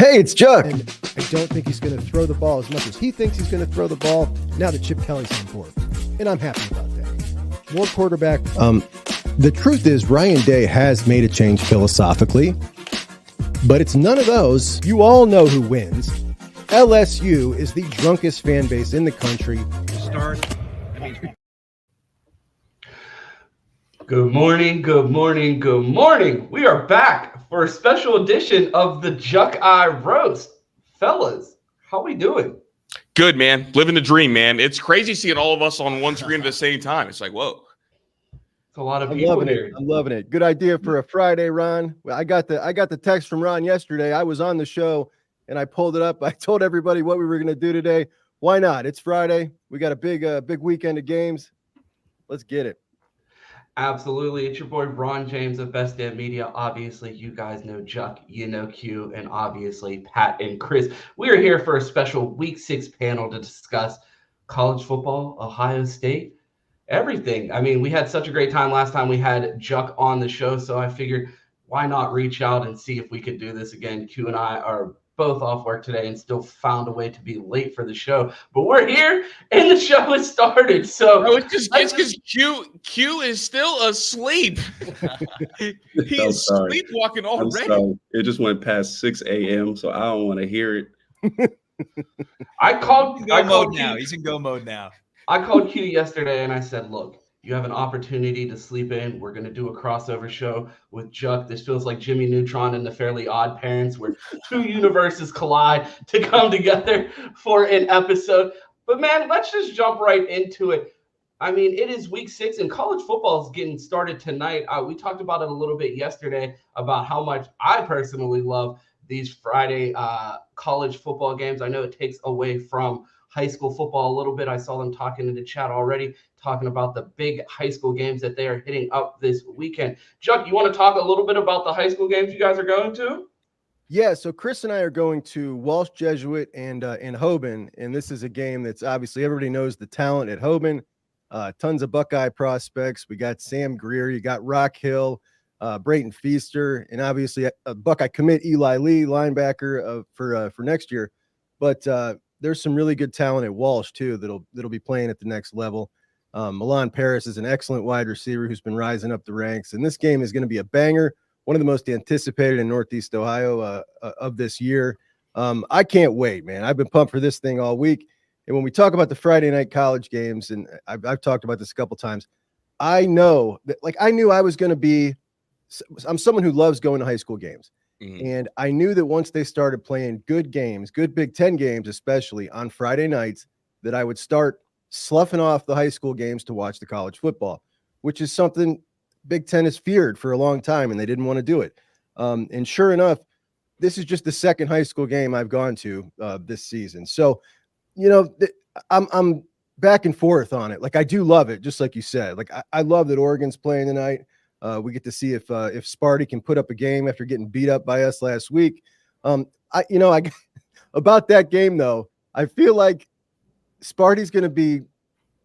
Hey, it's Chuck. And I don't think he's going to throw the ball as much as he thinks he's going to throw the ball now that Chip Kelly's on board. And I'm happy about that. More quarterback. The truth is, Ryan Day has made a change philosophically, but it's none of those. You all know who wins. LSU is the drunkest fan base in the country. Good morning, good morning, good morning. We are back for a special edition of the Juck Eye Roast. Fellas, how we doing? Good, man. Living the dream, man. It's crazy seeing all of us on one screen at the same time. It's like, whoa. It's a lot of people here. I'm loving it. Good idea for a Friday, Ron. I got the text from Ron yesterday. I was on the show and I pulled it up. I told everybody what we were going to do today. Why not? It's Friday. We got a big weekend of games. Let's get it. Absolutely. It's your boy Ron James of Best Damn Media. Obviously, you guys know Juck, you know Q, and obviously Pat and Chris. We are here for a special Week 6 panel to discuss college football, Ohio State, everything. I mean, we had such a great time last time we had Juck on the show, so I figured why not reach out and see if we could do this again. Q and I are both off work today and still found a way to be late for the show, but we're here and the show has started. So it's because Q is still asleep. He is sleepwalking already. It just went past 6 a.m. so I don't want to hear it. I called now. He's in go mode now. I called Q yesterday and I said, look, you have an opportunity to sleep in. We're going to do a crossover show with Juck. This feels like Jimmy Neutron and the Fairly Odd Parents, where two universes collide to come together for an episode. But, man, let's just jump right into it. I mean, it is Week 6, and college football is getting started tonight. We talked about it a little bit yesterday about how much I personally love these Friday college football games. I know it takes away from high school football a little bit. I saw them talking in the chat already, talking about the big high school games that they are hitting up this weekend. Juck, you want to talk a little bit about the high school games you guys are going to? Yeah, so Chris and I are going to Walsh Jesuit and in Hoban, and this is a game that's obviously everybody knows the talent at Hoban. Tons of Buckeye prospects. We got Sam Greer, you got Rock Hill, Brayton Feaster, and obviously a Buckeye commit Eli Lee, linebacker for next year. But there's some really good talent at Walsh too that'll be playing at the next level. Milan Paris is an excellent wide receiver who's been rising up the ranks, and this game is going to be a banger, one of the most anticipated in Northeast Ohio of this year. I can't wait, man. I've been pumped for this thing all week. And when we talk about the Friday night college games, and I've talked about this a couple times, I know that, like, I knew I was going to be. I'm someone who loves going to high school games. And I knew that once they started playing good games, good Big Ten games, especially on Friday nights, that I would start sloughing off the high school games to watch the college football, which is something Big Ten has feared for a long time, and they didn't want to do it. And sure enough, this is just the second high school game I've gone to this season. So, you know, I'm back and forth on it. Like, I do love it, just like you said. Like, I love that Oregon's playing tonight. We get to see if Sparty can put up a game after getting beat up by us last week. About that game though, I feel like Sparty's going to be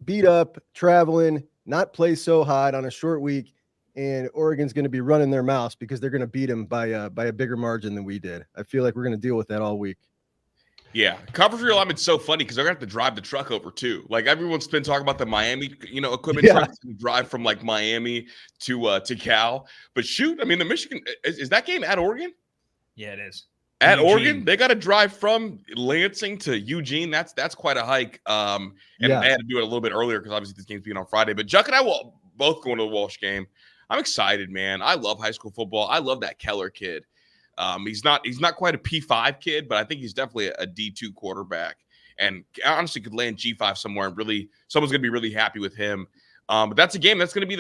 beat up, traveling, not play so hot on a short week, and Oregon's going to be running their mouths because they're going to beat him by a bigger margin than we did. I feel like we're going to deal with that all week. Yeah, conference realignment's so funny because they're gonna have to drive the truck over too. Like, everyone's been talking about the Miami, equipment trucks to drive from like Miami to Cal. But shoot, I mean, the Michigan is that game at Oregon? Yeah, it is. At Eugene. Oregon, they got to drive from Lansing to Eugene. That's quite a hike. I had to do it a little bit earlier because obviously this game's being on Friday. But Juck and I will both go into the Walsh game. I'm excited, man. I love high school football. I love that Keller kid. He's not quite a P5 kid, but I think he's definitely a D2 quarterback, and honestly could land G5 somewhere. And really, someone's gonna be really happy with him. But that's a game that's gonna be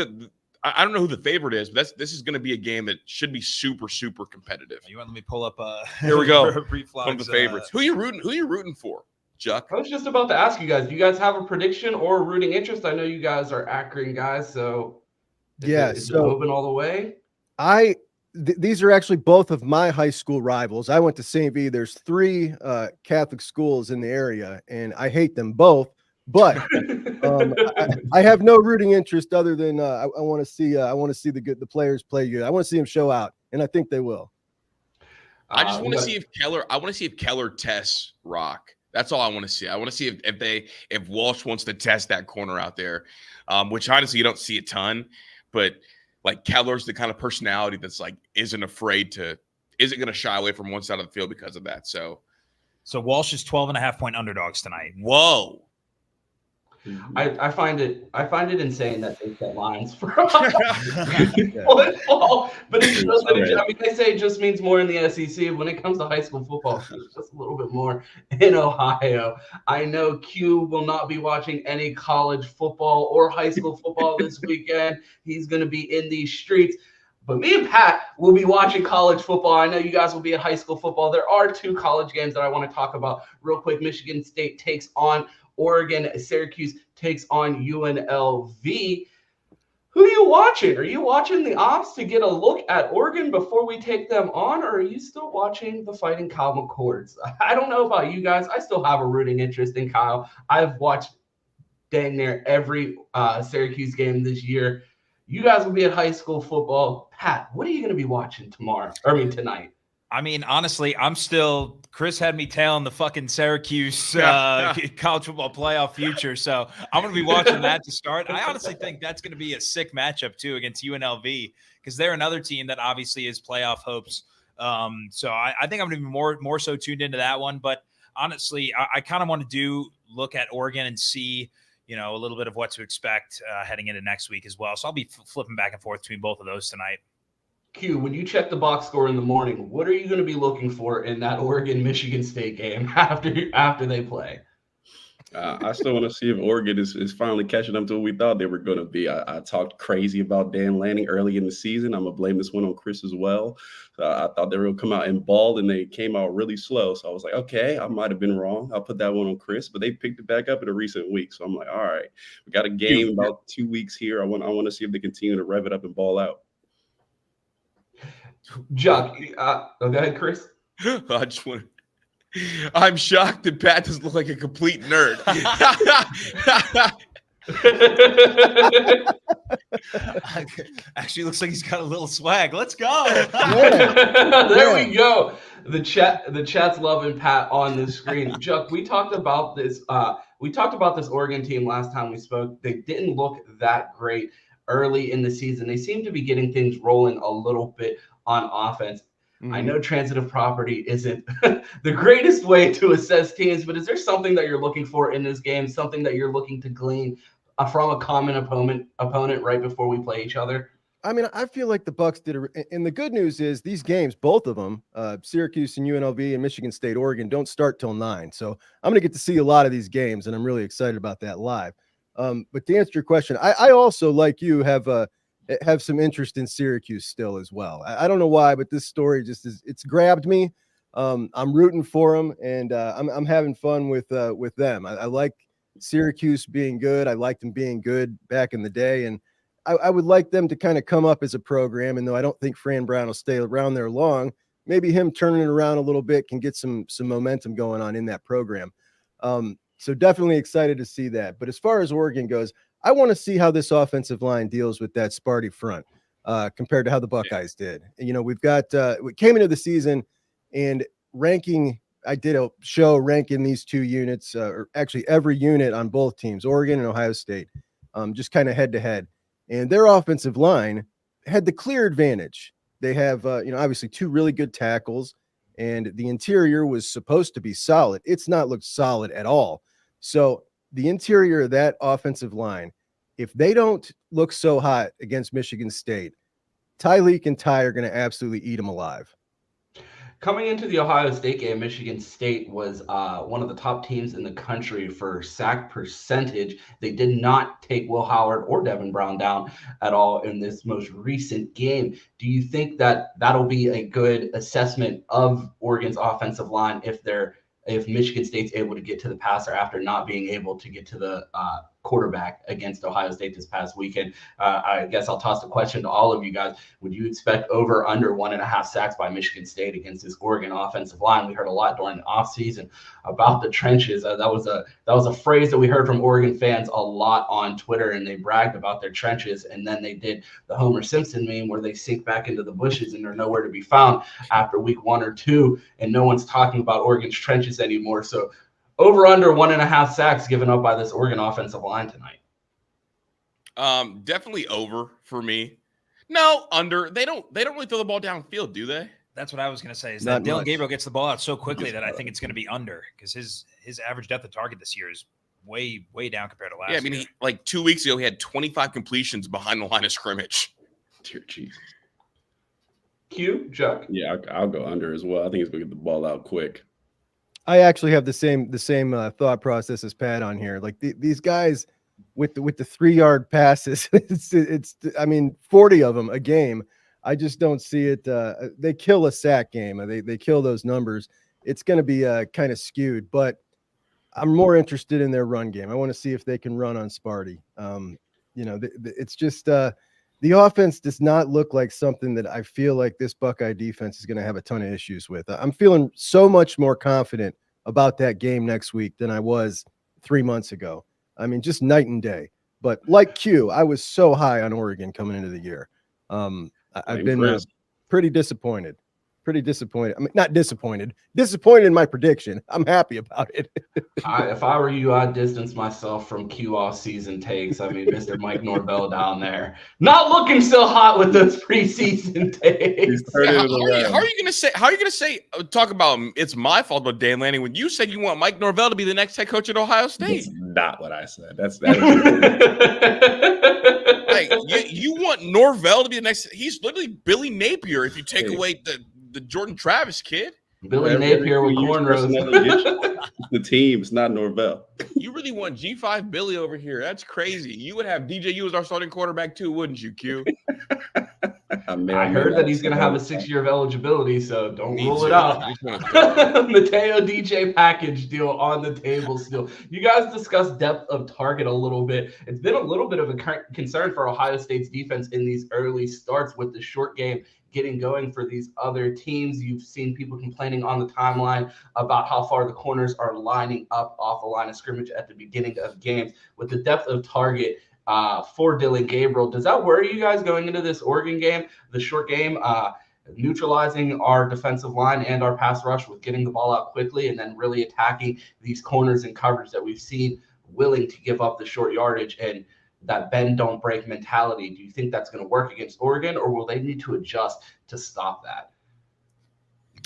I don't know who the favorite is, but this is gonna be a game that should be super, super competitive. You want to let me pull up? Here we go. One of the favorites. Who you rooting for, Juck? I was just about to ask you guys. Do you guys have a prediction or a rooting interest? I know you guys are Akron guys, so is it open all the way? These are actually both of my high school rivals. I went to St. V. There's 3 Catholic schools in the area, and I hate them both. But I have no rooting interest other than I want to see the players play good. I want to see them show out, and I think they will. I just want to see if Keller. I want to see if Keller tests Rock. That's all I want to see. I want to see if Walsh wants to test that corner out there, which honestly you don't see a ton, but like Keller's the kind of personality that's like isn't going to shy away from one side of the field because of that. So Walsh is 12.5-point underdogs tonight. Whoa. I find it insane that they set lines for football, but it shows that they say it just means more in the SEC. When it comes to high school football, it's just a little bit more in Ohio. I know Q will not be watching any college football or high school football this weekend. He's going to be in these streets. But me and Pat will be watching college football. I know you guys will be at high school football. There are 2 college games that I want to talk about real quick. Michigan State takes on Oregon. Syracuse takes on UNLV. Who are you watching? Are you watching the Ops to get a look at Oregon before we take them on, or are you still watching the Fighting Kyle McCords? I don't know about you guys. I still have a rooting interest in Kyle. I've watched dang near every Syracuse game this year. You guys will be at high school football. Pat, what are you going to be watching tonight? I mean, honestly, Chris had me tailing the fucking Syracuse college football playoff future. So I'm going to be watching that to start. I honestly think that's going to be a sick matchup too against UNLV because they're another team that obviously is playoff hopes. So I think I'm going to be more so tuned into that one. But honestly, I kind of want to look at Oregon and see, a little bit of what to expect heading into next week as well. So I'll be flipping back and forth between both of those tonight. Q, when you check the box score in the morning, what are you going to be looking for in that Oregon-Michigan State game after they play? I still want to see if Oregon is finally catching up to what we thought they were going to be. I talked crazy about Dan Lanning early in the season. I'm going to blame this one on Chris as well. I thought they were going to come out and ball, and they came out really slow. So I was like, okay, I might have been wrong. I'll put that one on Chris. But they picked it back up in a recent week. So I'm like, all right, we got a game about 2 weeks here. I want to see if they continue to rev it up and ball out. Chuck, go ahead, Chris. I just want to. I'm shocked that Pat doesn't look like a complete nerd. Actually, looks like he's got a little swag. Let's go. There we go. The chat's loving Pat on the screen. Chuck, we talked about this. We talked about this Oregon team last time we spoke. They didn't look that great early in the season. They seem to be getting things rolling a little bit on offense. Mm-hmm. I know transitive property isn't the greatest way to assess teams, but is there something that you're looking for in this game, something that you're looking to glean from a common opponent right before we play each other? I mean, I feel like the Bucks did, and the good news is these games, both of them, Syracuse and UNLV and Michigan State, Oregon, don't start till 9. So I'm going to get to see a lot of these games, and I'm really excited about that live. But to answer your question, I also, like you, have some interest in Syracuse still as well. I don't know why, but this story it's grabbed me. I'm rooting for them, and I'm having fun with them. I like Syracuse being good. I liked them being good back in the day, and I would like them to kind of come up as a program. And though I don't think Fran Brown will stay around there long, maybe him turning it around a little bit can get some momentum going on in that program. So definitely excited to see that. But as far as Oregon goes, I want to see how this offensive line deals with that Sparty front compared to how the Buckeyes did. And, we've got we came into the season and ranking. I did a show ranking these 2 units, or actually every unit on both teams, Oregon and Ohio State, just kind of head to head. And their offensive line had the clear advantage. They have, obviously 2 really good tackles, and the interior was supposed to be solid. It's not looked solid at all. So the interior of that offensive line, if they don't look so hot against Michigan State, Tyleek and Ty are going to absolutely eat them alive. Coming into the Ohio State game, Michigan State was one of the top teams in the country for sack percentage. They did not take Will Howard or Devin Brown down at all in this most recent game. Do you think that that'll be a good assessment of Oregon's offensive line if Michigan State's able to get to the passer after not being able to get to the quarterback against Ohio State this past weekend. I guess I'll toss the question to all of you guys. Would you expect over under 1.5 sacks by Michigan State against this Oregon offensive line? We heard a lot during the offseason about the trenches. That was a phrase that we heard from Oregon fans a lot on Twitter, and they bragged about their trenches. And then they did the Homer Simpson meme where they sink back into the bushes and they're nowhere to be found after week 1 or 2, and no one's talking about Oregon's trenches anymore. So over under 1.5 sacks given up by this Oregon offensive line tonight. Definitely over for me. No, under. They don't really throw the ball downfield, do they? That's what I was going to say. Is Not that Dylan much. Gabriel gets the ball out so quickly that I think it's going to be under, because his average depth of target this year is way down compared to last year. Yeah, I mean, like 2 weeks ago, he had 25 completions behind the line of scrimmage. Dear Jesus. Q, Chuck. Yeah, I'll go under as well. I think he's going to get the ball out quick. I actually have the same thought process as Pat on here. Like these guys with the 3-yard passes, it's I mean 40 of them a game. I just don't see it. They kill a sack game. They kill those numbers. It's going to be kind of skewed, but I'm more interested in their run game. I want to see if they can run on Sparty. It's just the offense does not look like something that I feel like this Buckeye defense is going to have a ton of issues with. I'm feeling so much more confident about that game next week than I was 3 months ago. I mean, just night and day. But like Q, I was so high on Oregon coming into the year. I've been pretty disappointed. I mean, not disappointed in my prediction. I'm happy about it. If I were you, I'd distance myself from Q off season takes. I mean, Mr. Mike Norvell down there, not looking so hot with those preseason takes. Yeah, how are you gonna say talk about it's my fault about Dan Lanning when you said you want Mike Norvell to be the next head coach at Ohio State? That's not what I said. That Like you want Norvell to be the next? He's literally Billy Napier if you take away the Jordan Travis kid. Billy Napier with cornrows. The team, it's not Norvell. You really want G5 Billy over here? That's crazy. You would have DJU as our starting quarterback too, wouldn't you, Q? I heard that he's going to have a 6-year of eligibility, so don't rule it out. Mateo DJ package deal on the table still. You guys discussed depth of target a little bit. It's been a little bit of a concern for Ohio State's defense in these early starts with the short game getting going for these other teams. You've seen people complaining on the timeline about how far the corners are lining up off the line of scrimmage at the beginning of games. With the depth of target for Dylan Gabriel, does that worry you guys going into this Oregon game, the short game, neutralizing our defensive line and our pass rush with getting the ball out quickly and then really attacking these corners and coverage that we've seen willing to give up the short yardage and that bend don't break mentality? Do you think that's going to work against Oregon, or will they need to adjust to stop that?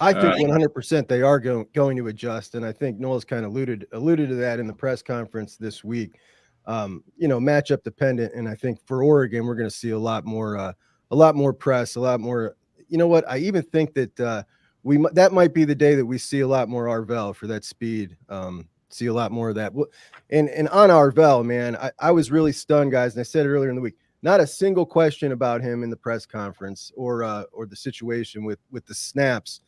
I think 100% they are going to adjust, and I think Noel's kind of alluded to that in the press conference this week. Matchup dependent, and I think for Oregon we're going to see a lot more press, a lot more. You know what? I even think that that might be the day that we see a lot more Arvell for that speed. See a lot more of that. And on Arvell, man, I was really stunned, guys, and I said it earlier in the week. Not a single question about him in the press conference or the situation with the snaps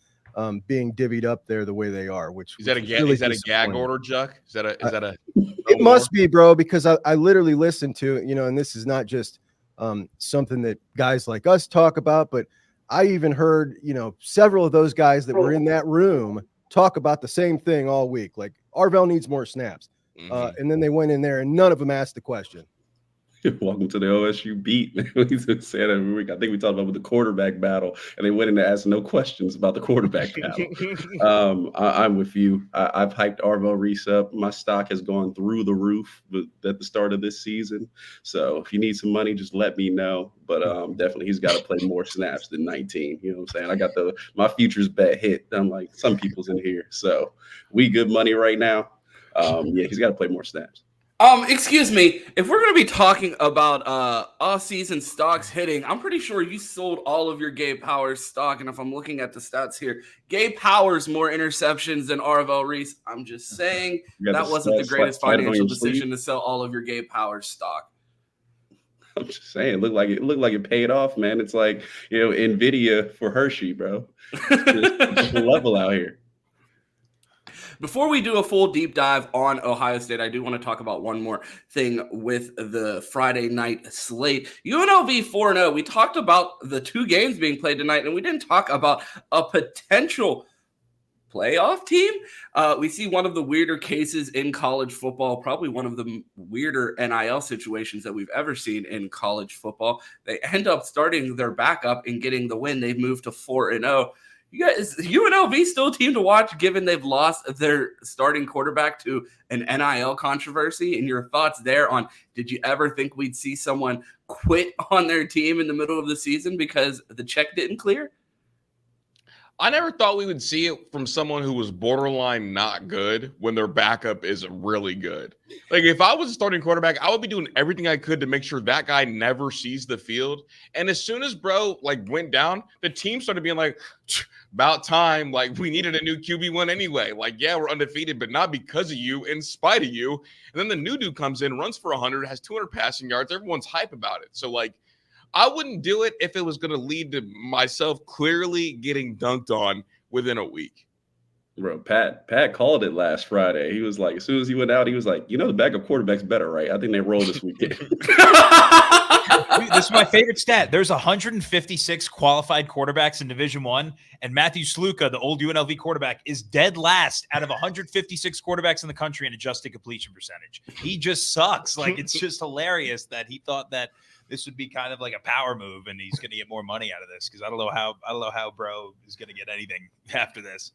being divvied up there the way they are. Which is that a gag order, Chuck? Is that a? It must be, bro, because I literally listened to it, and this is not just something that guys like us talk about, but I even heard several of those guys that were in that room talk about the same thing all week. Like Arvell needs more snaps. And then they went in there and none of them asked the question. Welcome to the OSU beat. We said every week. I think we talked about with the quarterback battle, and they went in to ask no questions about the quarterback battle. I'm with you. I've hyped Arvell Reese up. My stock has gone through the roof at the start of this season. So if you need some money, just let me know. But definitely, he's got to play more snaps than 19. You know what I'm saying? I got my futures bet hit. I'm like, some people's in here. So we good money right now. Yeah, he's got to play more snaps. Excuse me, if we're going to be talking about off-season stocks hitting, I'm pretty sure you sold all of your Gabe Powers stock, and if I'm looking at the stats here, Gabe Powers more interceptions than Arvell Reese. I'm just saying that wasn't the greatest financial decision to sell all of your Gabe Powers stock. I'm just saying, it looked like it paid off, man. It's like, NVIDIA for Hershey, bro. Just level out here. Before we do a full deep dive on Ohio State, I do want to talk about one more thing with the Friday night slate. UNLV 4-0. We talked about the 2 games being played tonight, and we didn't talk about a potential playoff team. We see one of the weirder cases in college football, probably one of the weirder NIL situations that we've ever seen in college football. They end up starting their backup and getting the win. They've moved to 4-0. You guys, UNLV still a team to watch, given they've lost their starting quarterback to an NIL controversy. And your thoughts there on, did you ever think we'd see someone quit on their team in the middle of the season because the check didn't clear? I never thought we would see it from someone who was borderline not good when their backup is really good. Like, if I was a starting quarterback, I would be doing everything I could to make sure that guy never sees the field. And as soon as bro went down, the team started being like, about time. Like, we needed a new QB1 anyway. Like, yeah, we're undefeated, but not because of you, in spite of you. And then the new dude comes in, runs for 100, has 200 passing yards. Everyone's hype about it. So, like, I wouldn't do it if it was going to lead to myself clearly getting dunked on within a week. Bro, Pat called it last Friday. He was like, as soon as he went out, he was like, the backup quarterback's better, right? I think they roll this weekend. This is my favorite stat. There's 156 qualified quarterbacks in Division I, and Matthew Sluka, the old UNLV quarterback, is dead last out of 156 quarterbacks in the country in adjusted completion percentage. He just sucks. Like, it's just hilarious that he thought that this would be kind of like a power move, and he's going to get more money out of this, because I don't know how bro is going to get anything after this.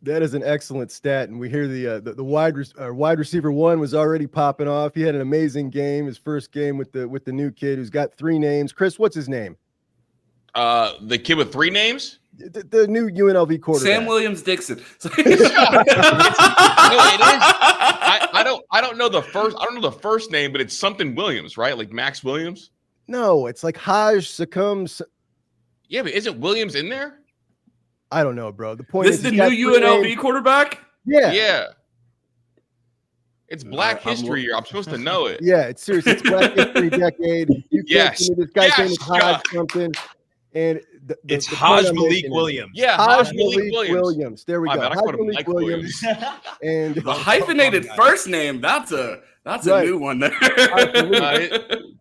That is an excellent stat, and we hear the wide receiver 1 was already popping off. He had an amazing game, his first game with the new kid who's got 3 names. Chris, what's his name? The kid with 3 names? The new UNLV quarterback. Sam Williams Dixon. No, it is. I don't know the first name, but it's something Williams, right? Like Max Williams? No, it's like Haj Succums. Yeah, but is it Williams in there? I don't know, bro. The point This is the new UNLV quarterback? Yeah. It's Black History Year. I'm supposed to know it. Yeah, it's serious. It's Black History Decade. You can't see this guy's name is Haj something. And it's Haj Malik Williams. Yeah, Haj Malik Williams. There we go. Haj Malik Williams. And the hyphenated first name, that's a new one there.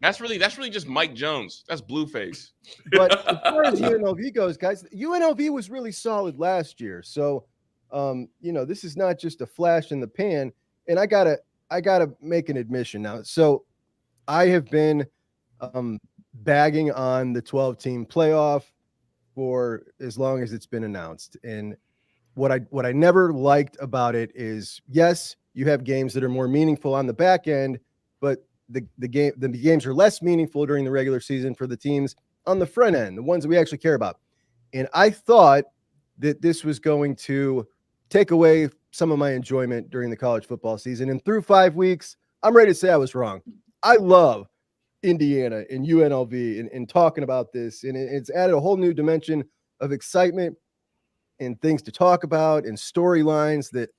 That's really just Mike Jones. That's Blueface. But as far as UNLV goes, guys, UNLV was really solid last year. So, this is not just a flash in the pan. And I gotta make an admission now. So, I have been bagging on the 12-team playoff for as long as it's been announced. And what I never liked about it is, yes, you have games that are more meaningful on the back end, but the games are less meaningful during the regular season for the teams on the front end, the ones that we actually care about. And I thought that this was going to take away some of my enjoyment during the college football season. And through 5 weeks, I'm ready to say I was wrong. I love Indiana and UNLV and talking about this. And it's added a whole new dimension of excitement and things to talk about and storylines that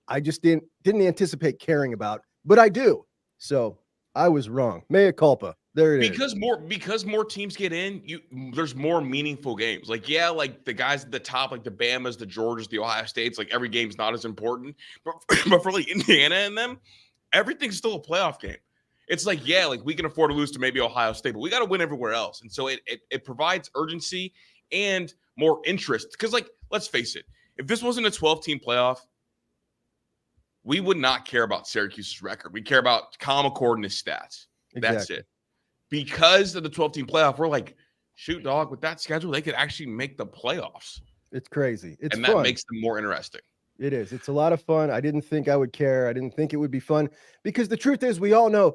I just didn't anticipate caring about, but I do. So I was wrong. Mea culpa. There it is. Because more teams get in, there's more meaningful games. Like, yeah, like the guys at the top, like the Bamas, the Georgias, the Ohio States, like every game's not as important. But for like Indiana and them, everything's still a playoff game. It's like, yeah, like we can afford to lose to maybe Ohio State, but we got to win everywhere else. And so it provides urgency and more interest. Because, like, let's face it, if this wasn't a 12-team playoff, we would not care about Syracuse's record. We care about Kyle McCord and his stats. Exactly. That's it. Because of the 12-team playoff, we're like, shoot, dog, with that schedule, they could actually make the playoffs. It's crazy. It's and fun. That makes them more interesting. It is. It's a lot of fun. I didn't think I would care. I didn't think it would be fun because the truth is we all know,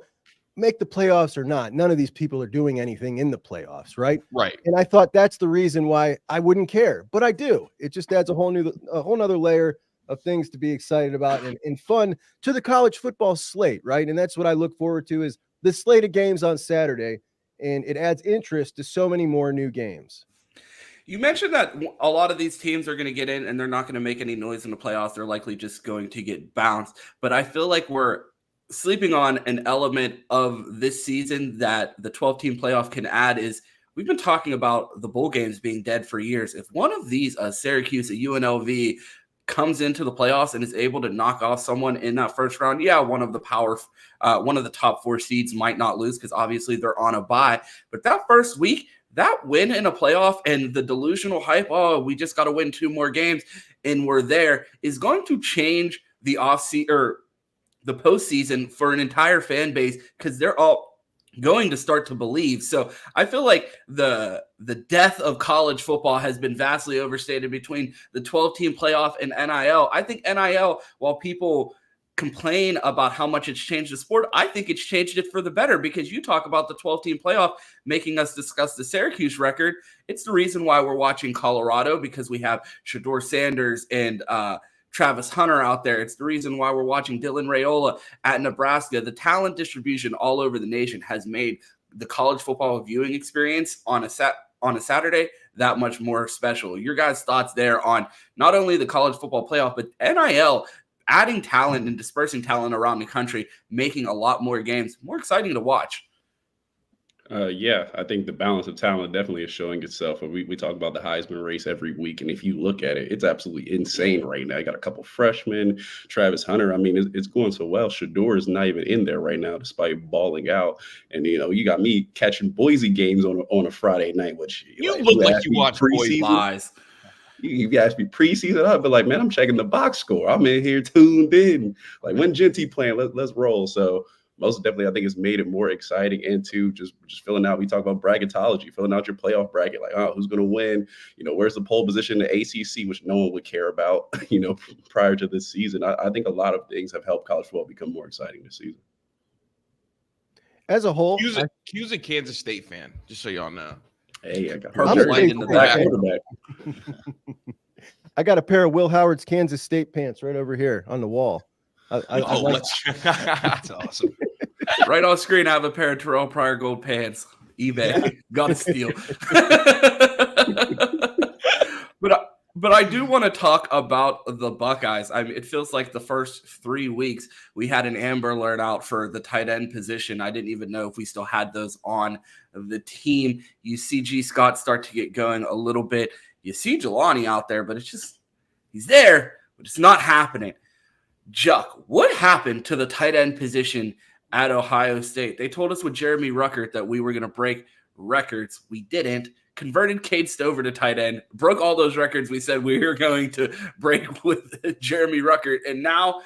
make the playoffs or not, none of these people are doing anything in the playoffs, right? Right. And I thought that's the reason why I wouldn't care, but I do. It just adds a whole nother layer of things to be excited about and fun to the college football slate, right? And that's what I look forward to is the slate of games on Saturday, and it adds interest to so many more new games. You mentioned that a lot of these teams are going to get in and they're not going to make any noise in the playoffs. They're likely just going to get bounced. But I feel like we're sleeping on an element of this season that the 12-team playoff can add is we've been talking about the bowl games being dead for years. If one of these, Syracuse, a UNLV, comes into the playoffs and is able to knock off someone in that first round, one of the top 4 seeds might not lose because obviously they're on a bye. But that first week, that win in a playoff and the delusional hype, we just got to win 2 more games and we're there, is going to change the the postseason for an entire fan base because they're all going to start to believe. So I feel like the death of college football has been vastly overstated between the 12-team playoff and NIL. I think NIL, while people complain about how much it's changed the sport, I think it's changed it for the better, because you talk about the 12-team playoff making us discuss the Syracuse record. It's the reason why we're watching Colorado, because we have Shedeur Sanders and Travis Hunter out there. It's the reason why we're watching Dylan Raiola at Nebraska. The talent distribution all over the nation has made the college football viewing experience on a Saturday that much more special. Your guys' thoughts there on not only the college football playoff, but NIL adding talent and dispersing talent around the country, making a lot more games more exciting to watch. I think the balance of talent definitely is showing itself. We talk about the Heisman race every week, and if you look at it, it's absolutely insane right now. You got a couple freshmen, Travis Hunter. I mean, it's going so well. Shedeur is not even in there right now, despite balling out. And you got me catching Boise games on a Friday night, which you look like you watch Boise. Lies. You asked me preseason, I'd be like, man, I'm checking the box score. I'm in here tuned in. Like, when Genty playing, let's roll. So most definitely, I think it's made it more exciting, and to just filling out. We talk about bracketology, filling out your playoff bracket, like, who's going to win? Where's the pole position in the ACC, which no one would care about, prior to this season. I think a lot of things have helped college football become more exciting this season. As a whole, Q's a Kansas State fan, just so y'all know. Hey, I got in the back. I got a pair of Will Howard's Kansas State pants right over here on the wall. That's awesome. Right on screen, I have a pair of Terrell Pryor gold pants. eBay. Gotta steal. But I do want to talk about the Buckeyes. I mean, it feels like the first 3 weeks we had an Amber Alert out for the tight end position. I didn't even know if we still had those on the team. You see G. Scott start to get going a little bit. You see Jelani out there, but he's there, but it's not happening. Juck, what happened to the tight end position at Ohio State? They told us with Jeremy Ruckert that we were going to break records. We didn't. Converted Cade Stover to tight end, broke all those records we said we were going to break with Jeremy Ruckert, and now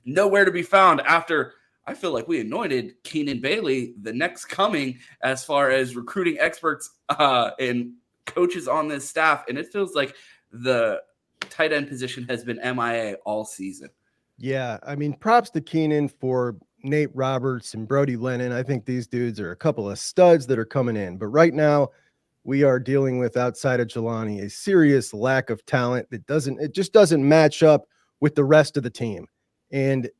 nowhere to be found after I feel like we anointed Keenan Bailey the next coming as far as recruiting experts and coaches on this staff, and it feels like the tight end position has been MIA all season. Yeah, I mean, props to Keenan for Nate Roberts and Brody Lennon. I think these dudes are a couple of studs that are coming in, but right now we are dealing with, outside of Jelani, a serious lack of talent that just doesn't match up with the rest of the team. And,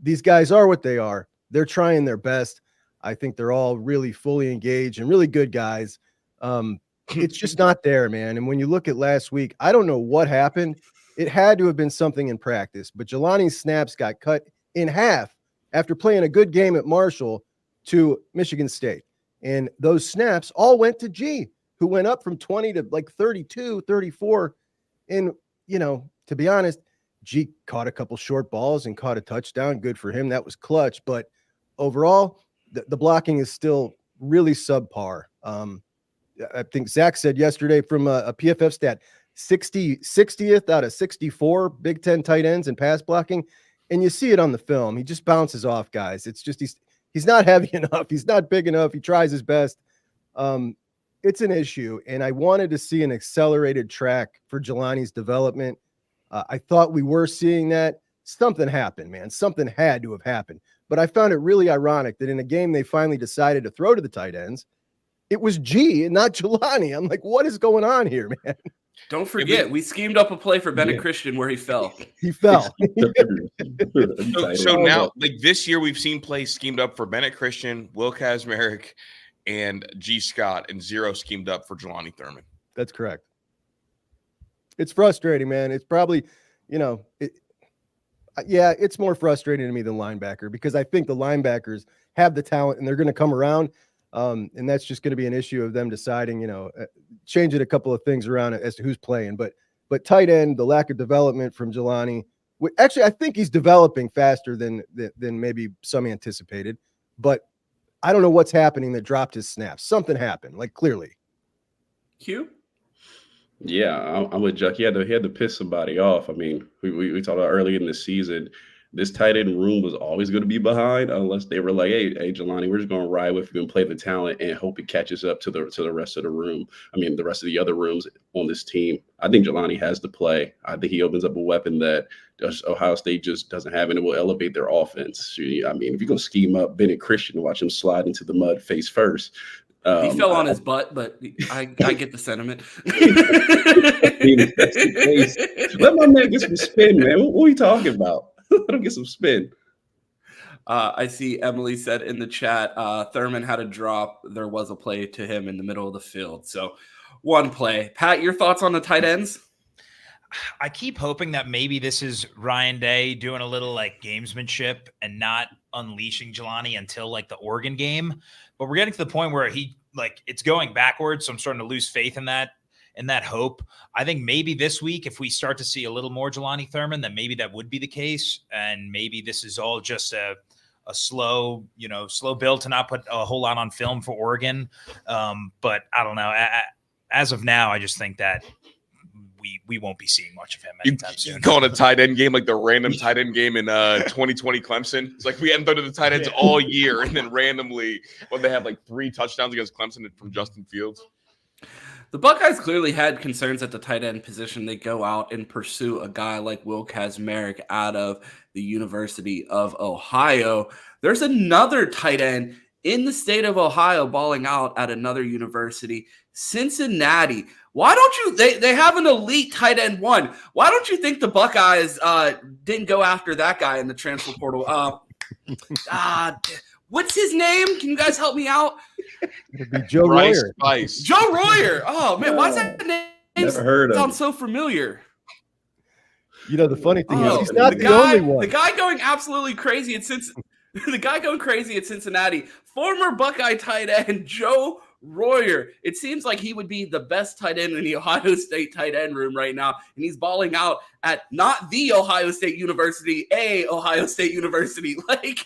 these guys are what they are. They're trying their best. I think they're all really fully engaged and really good guys. It's just not there, man. And when you look at last week, I don't know what happened. It had to have been something in practice, but Jelani's snaps got cut in half after playing a good game at Marshall to Michigan State. And those snaps all went to G, who went up from 20 to like 32, 34. And, to be honest, G caught a couple short balls and caught a touchdown. Good for him. That was clutch. But overall, the blocking is still really subpar. I think Zach said yesterday from a PFF stat, 60th out of 64 Big Ten tight ends in pass blocking. And you see it on the film. He just bounces off guys. It's just, he's not heavy enough. He's not big enough. He tries his best. It's an issue. And I wanted to see an accelerated track for Jelani's development. I thought we were seeing that. Something happened, man. Something had to have happened. But I found it really ironic that in a game they finally decided to throw to the tight ends, it was G and not Jelani. I'm like, what is going on here, man? Don't forget, we schemed up a play for Bennett Christian where he fell. He fell. so now, like this year, we've seen plays schemed up for Bennett Christian, Will Kazmarek, and G. Scott, and 0 schemed up for Jelani Thurman. That's correct. It's frustrating, man. It's probably, it's more frustrating to me than linebacker, because I think the linebackers have the talent and they're going to come around. And that's just going to be an issue of them deciding, changing a couple of things around as to who's playing. But But tight end, the lack of development from Jelani. Actually, I think he's developing faster than maybe some anticipated. But I don't know what's happening that dropped his snaps. Something happened, like clearly. Q? Yeah, I'm with Chuck. He had to piss somebody off. I mean, we talked about early in the season, this tight end room was always going to be behind unless they were like, hey, Jelani, we're just going to ride with you and play the talent and hope it catches up to the rest of the room. I mean, the rest of the other rooms on this team. I think Jelani has to play. I think he opens up a weapon that Ohio State just doesn't have, and it will elevate their offense. I mean, if you're going to scheme up Bennett Christian and watch him slide into the mud face first. He fell on his butt, but I get the sentiment. Let my man get some spin, man. What are you talking about? Let him get some spin. I see Emily said in the chat, Thurman had a drop. There was a play to him in the middle of the field. So one play. Pat, your thoughts on the tight ends? I keep hoping that maybe this is Ryan Day doing a little like gamesmanship and not unleashing Jelani until like the Oregon game. But we're getting to the point where it's going backwards. So I'm starting to lose faith in that hope. I think maybe this week, if we start to see a little more Jelani Thurman, then maybe that would be the case. And maybe this is all just a slow build to not put a whole lot on film for Oregon. But I don't know. As of now, I just think that we won't be seeing much of him anytime soon. You calling a tight end game like the random tight end game in 2020 Clemson? It's like we hadn't thrown to the tight ends all year, and then randomly, they have like 3 touchdowns against Clemson from Justin Fields. The Buckeyes clearly had concerns at the tight end position. They go out and pursue a guy like Will Kazmarek out of the University of Ohio. There's another tight end in the state of Ohio balling out at another university, Cincinnati. Why don't you? They have an elite tight end one. Why don't you think the Buckeyes didn't go after that guy in the transfer portal? What's his name? Can you guys help me out? It'd be Joe Royer. Spice. Joe Royer. Oh man, why is that name? Never heard of. Sounds so familiar. You know, the funny thing is he's not the only one. The guy going absolutely crazy at Cincinnati. Former Buckeye tight end Joe Royer. It seems like he would be the best tight end in the Ohio State tight end room right now, and he's balling out at not the Ohio State University, a Ohio State University. Like,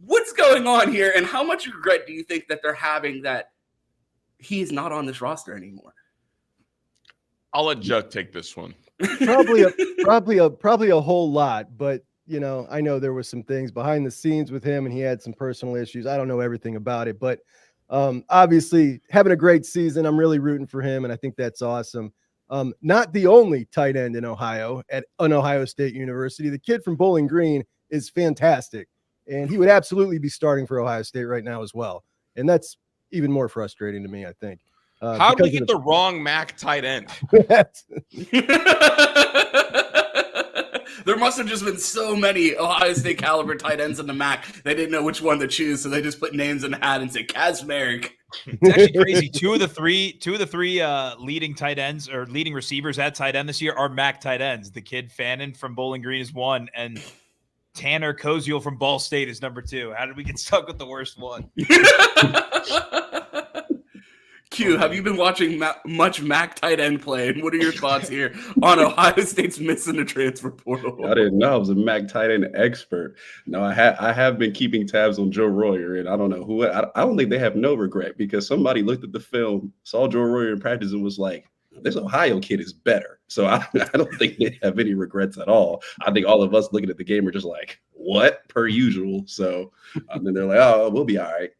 what's going on here, and how much regret do you think that they're having that he is not on this roster anymore? I'll let Juck take this one. Probably a whole lot, but you know, I know there was some things behind the scenes with him, and he had some personal issues. I don't know everything about it, but obviously having a great season. I'm really rooting for him, and I think that's awesome. Not the only tight end in Ohio at an Ohio State University. The kid from Bowling Green is fantastic, and he would absolutely be starting for Ohio State right now as well. And that's even more frustrating to me, I think. How did we get the wrong MAC tight end? There must have just been so many Ohio State caliber tight ends in the MAC. They didn't know which one to choose, so they just put names in the hat and said Kazmarek. It's actually crazy. Two of the three leading tight ends or leading receivers at tight end this year are MAC tight ends. The kid Fannin from Bowling Green is one, and Tanner Koziel from Ball State is number 2. How did we get stuck with the worst one? Q, have you been watching much MAC tight end play? And what are your thoughts here on Ohio State's missing the transfer portal? I didn't know I was a MAC tight end expert. No, I have been keeping tabs on Joe Royer, and I don't know who. I don't think they have no regret because somebody looked at the film, saw Joe Royer in practice, and was like, "This Ohio kid is better." So I don't think they have any regrets at all. I think all of us looking at the game are just like, "What?" per usual. So then they're like, "Oh, we'll be all right."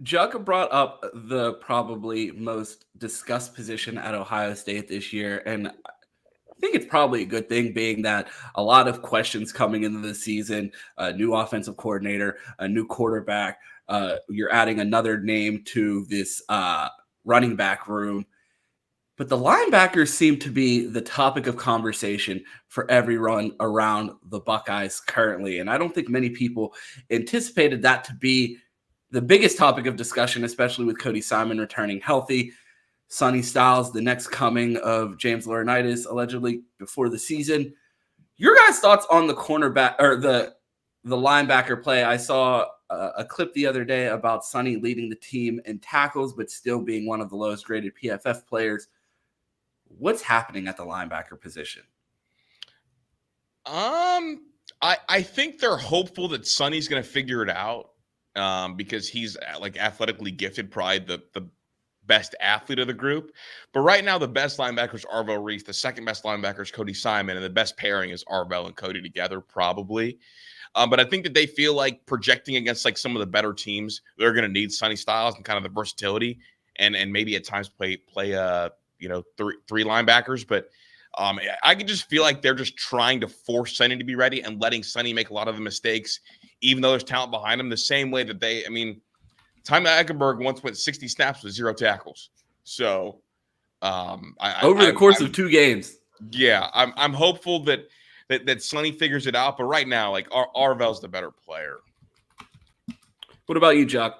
Juck brought up the probably most discussed position at Ohio State this year, and I think it's probably a good thing, being that a lot of questions coming into the season, a new offensive coordinator, a new quarterback, you're adding another name to this running back room. But the linebackers seem to be the topic of conversation for everyone around the Buckeyes currently, and I don't think many people anticipated that to be the biggest topic of discussion, especially with Cody Simon returning healthy. Sonny Styles, the next coming of James Laurinaitis, allegedly before the season. Your guys' thoughts on the cornerback or the linebacker play? I saw a clip the other day about Sonny leading the team in tackles, but still being one of the lowest graded PFF players. What's happening at the linebacker position? I think they're hopeful that Sonny's going to figure it out because he's like athletically gifted, probably the best athlete of the group. But right now, the best linebacker is Arvell Reese. The second best linebacker is Cody Simon. And the best pairing is Arvell and Cody together, probably. But I think that they feel like projecting against like some of the better teams, they're going to need Sonny Styles and kind of the versatility and maybe at times play three linebackers. But I can just feel like they're just trying to force Sonny to be ready and letting Sonny make a lot of the mistakes, even though there's talent behind him, the same way that Time Eckenberg once went 60 snaps with 0 tackles. So over the course of 2 games. Yeah, I'm hopeful that Sonny figures it out. But right now, like Arvell's the better player. What about you, Chuck?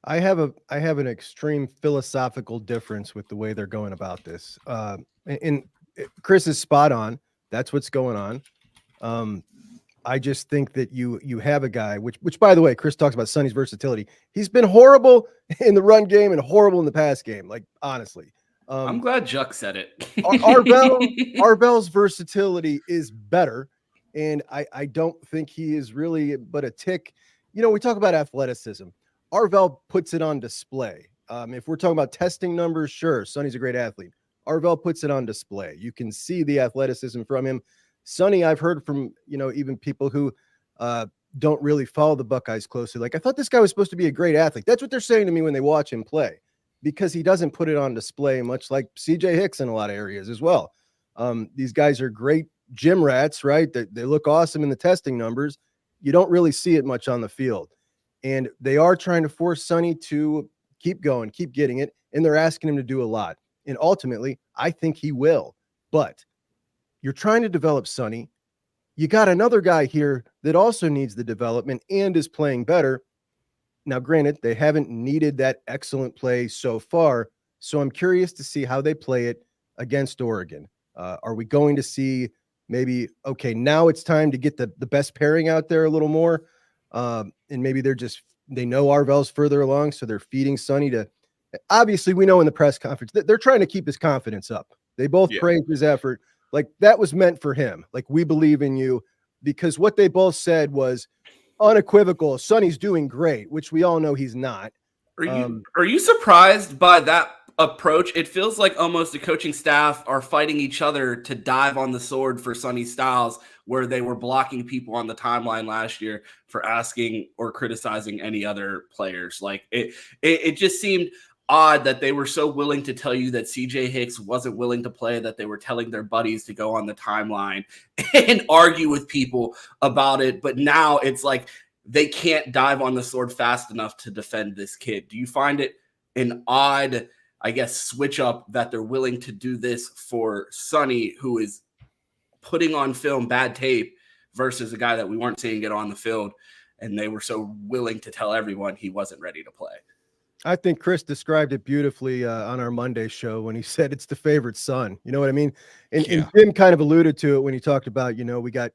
I have an extreme philosophical difference with the way they're going about this. And Chris is spot on. That's what's going on. I just think that you have a guy, which by the way, Chris talks about Sonny's versatility. He's been horrible in the run game and horrible in the pass game. Like, honestly. I'm glad Chuck said it. Arvell's versatility is better. And I don't think he is really but a tick. We talk about athleticism. Arvell puts it on display. If we're talking about testing numbers, sure, Sonny's a great athlete. Arvell puts it on display. You can see the athleticism from him. Sonny, I've heard from, even people who don't really follow the Buckeyes closely. Like, I thought this guy was supposed to be a great athlete. That's what they're saying to me when they watch him play, because he doesn't put it on display, much like CJ Hicks in a lot of areas as well. These guys are great gym rats, right? They look awesome in the testing numbers. You don't really see it much on the field. And they are trying to force Sonny to keep going, keep getting it. And they're asking him to do a lot. And ultimately, I think he will. But you're trying to develop Sonny. You got another guy here that also needs the development and is playing better. Now, granted, they haven't needed that excellent play so far. So I'm curious to see how they play it against Oregon. Are we going to see maybe, okay, now it's time to get the best pairing out there a little more? And maybe they know Arvell's further along, so they're feeding Sonny to. Obviously, we know in the press conference that they're trying to keep his confidence up. They both praised his effort. Like, that was meant for him. Like, we believe in you, because what they both said was unequivocal. Sonny's doing great, which we all know he's not. Are you surprised by that approach? It feels like almost the coaching staff are fighting each other to dive on the sword for Sonny Styles, where they were blocking people on the timeline last year for asking or criticizing any other players. Like, it just seemed odd that they were so willing to tell you that CJ Hicks wasn't willing to play, that they were telling their buddies to go on the timeline and argue with people about it. But now it's like they can't dive on the sword fast enough to defend this kid. Do you find it an odd, I guess, switch up that they're willing to do this for Sonny, who is putting on film bad tape, versus a guy that we weren't seeing get on the field, and they were so willing to tell everyone he wasn't ready to play? I think Chris described it beautifully on our Monday show when he said it's the favorite son. You know what I mean? And Jim kind of alluded to it when he talked about, we got,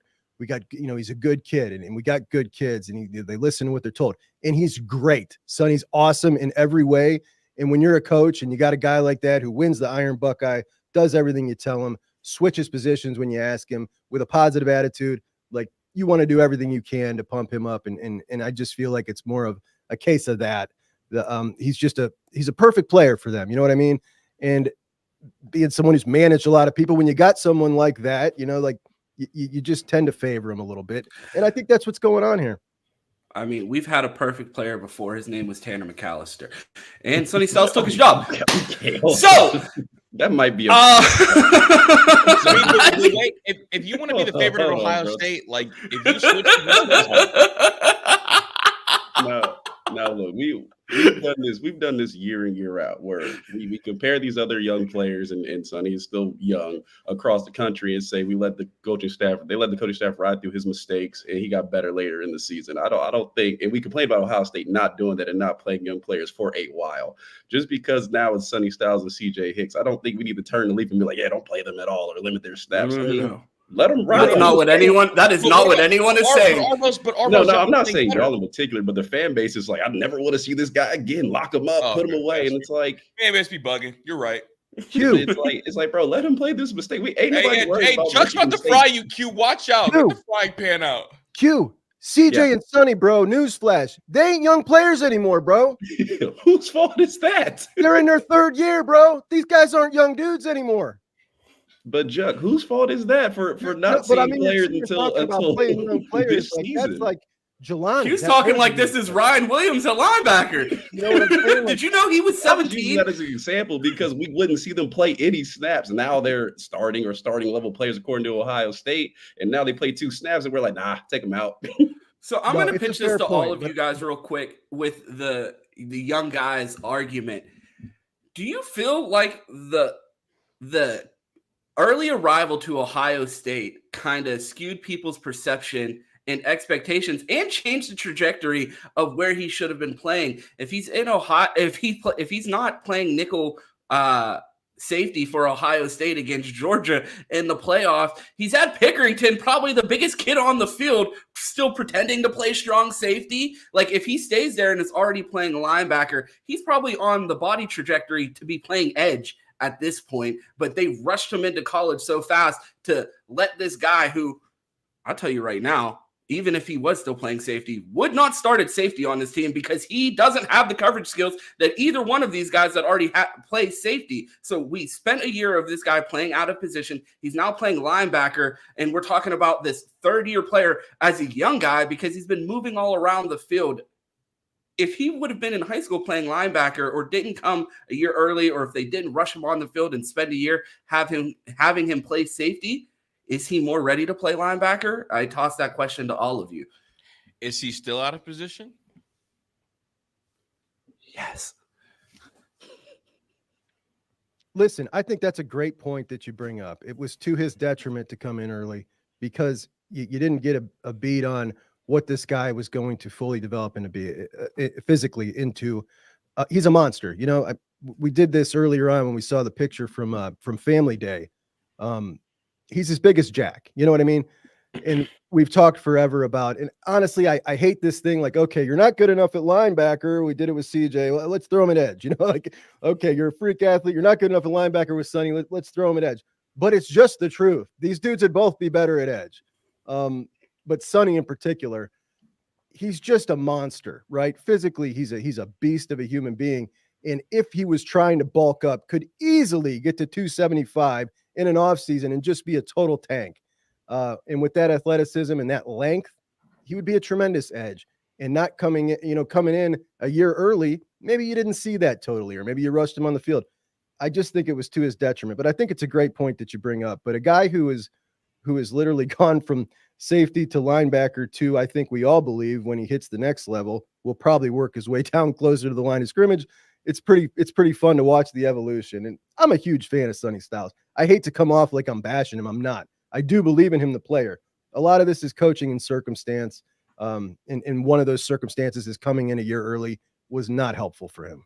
he's a good kid and we got good kids, and they listen to what they're told. And he's great. Sonny's awesome in every way. And when you're a coach and you got a guy like that who wins the Iron Buckeye, does everything you tell him, switches positions when you ask him, with a positive attitude, like, you want to do everything you can to pump him up. And I just feel like it's more of a case of that. He's a perfect player for them. You know what I mean? And being someone who's managed a lot of people, when you got someone like that, you just tend to favor him a little bit. And I think that's what's going on here. I mean, we've had a perfect player before. His name was Tanner McAllister, and Sonny Styles took his job. Okay. So that might be if you want to be the favorite of Ohio State, like, if you switch Now look, we've done this year in, year out, where we compare these other young players, and Sonny is still young, across the country, and say they let the coaching staff ride through his mistakes, and he got better later in the season. I don't think, and we complain about Ohio State not doing that and not playing young players for a while. Just because now it's Sonny Styles and CJ Hicks, I don't think we need to turn the leaf and be like, yeah, don't play them at all or limit their snaps. No. Let them ride. That's not what anyone. That is not what anyone is saying. No, I'm not saying y'all in particular, but the fan base is like, I never want to see this guy again. Lock him up, put him away, and it's like, fan base be bugging. You're right. Q. It's like, bro, let him play this mistake. We ain't nobody worried about Chuck's about to mistakes. fry you, Q. Watch out. Q. Get the frying pan out. Q. CJ and Sonny, bro. Newsflash. They ain't young players anymore, bro. Whose fault is that? They're in their 3rd year, bro. These guys aren't young dudes anymore. But Chuck, whose fault is that for not seeing players until playing young players this like season? that's like Jelani. Q's talking like this is Ryan Williams at linebacker. You know what I'm saying? Did you know he was I was using 17? that as an example because we wouldn't see them play any snaps. Now they're starting level players according to Ohio State, and now they play 2 snaps, and we're like, nah, take them out. So I'm No, going to it's a pitch this fair to point, all of but- you guys real quick with the young guys argument. Do you feel like the early arrival to Ohio State kind of skewed people's perception and expectations and changed the trajectory of where he should have been playing? If he's in Ohio, if he's not playing nickel safety for Ohio State against Georgia in the playoff, he's at Pickerington, probably the biggest kid on the field, still pretending to play strong safety. Like if he stays there and is already playing linebacker, he's probably on the body trajectory to be playing edge at this point, but they rushed him into college so fast to let this guy who, I'll tell you right now, even if he was still playing safety, would not start at safety on this team because he doesn't have the coverage skills that either one of these guys that already play safety. So we spent a year of this guy playing out of position. He's now playing linebacker, and we're talking about this 3rd-year player as a young guy because he's been moving all around the field. If he would have been in high school playing linebacker or didn't come a year early, or if they didn't rush him on the field and spend a year having him play safety, is he more ready to play linebacker? I toss that question to all of you. Is he still out of position? Yes. Listen, I think that's a great point that you bring up. It was to his detriment to come in early because you didn't get a beat on what this guy was going to fully develop and to be physically into. He's a monster. You know, we did this earlier on when we saw the picture from Family Day. He's as big as Jack. You know what I mean? And we've talked forever about, and honestly, I hate this thing. Like, okay, you're not good enough at linebacker. We did it with CJ. Well, let's throw him at edge. You know, like, okay, you're a freak athlete. You're not good enough at linebacker with Sonny. Let's throw him at edge. But it's just the truth. These dudes would both be better at edge. But Sonny in particular, he's just a monster, right? Physically, he's a beast of a human being. And if he was trying to bulk up, could easily get to 275 in an offseason and just be a total tank. And with that athleticism and that length, he would be a tremendous edge. And not coming in a year early, maybe you didn't see that totally, or maybe you rushed him on the field. I just think it was to his detriment. But I think it's a great point that you bring up. But a guy who is literally gone from safety to linebacker to, I think we all believe when he hits the next level, will probably work his way down closer to the line of scrimmage. It's pretty fun to watch the evolution. And I'm a huge fan of Sonny Styles. I hate to come off like I'm bashing him. I'm not. I do believe in him, the player. A lot of this is coaching and circumstance. And one of those circumstances is coming in a year early was not helpful for him.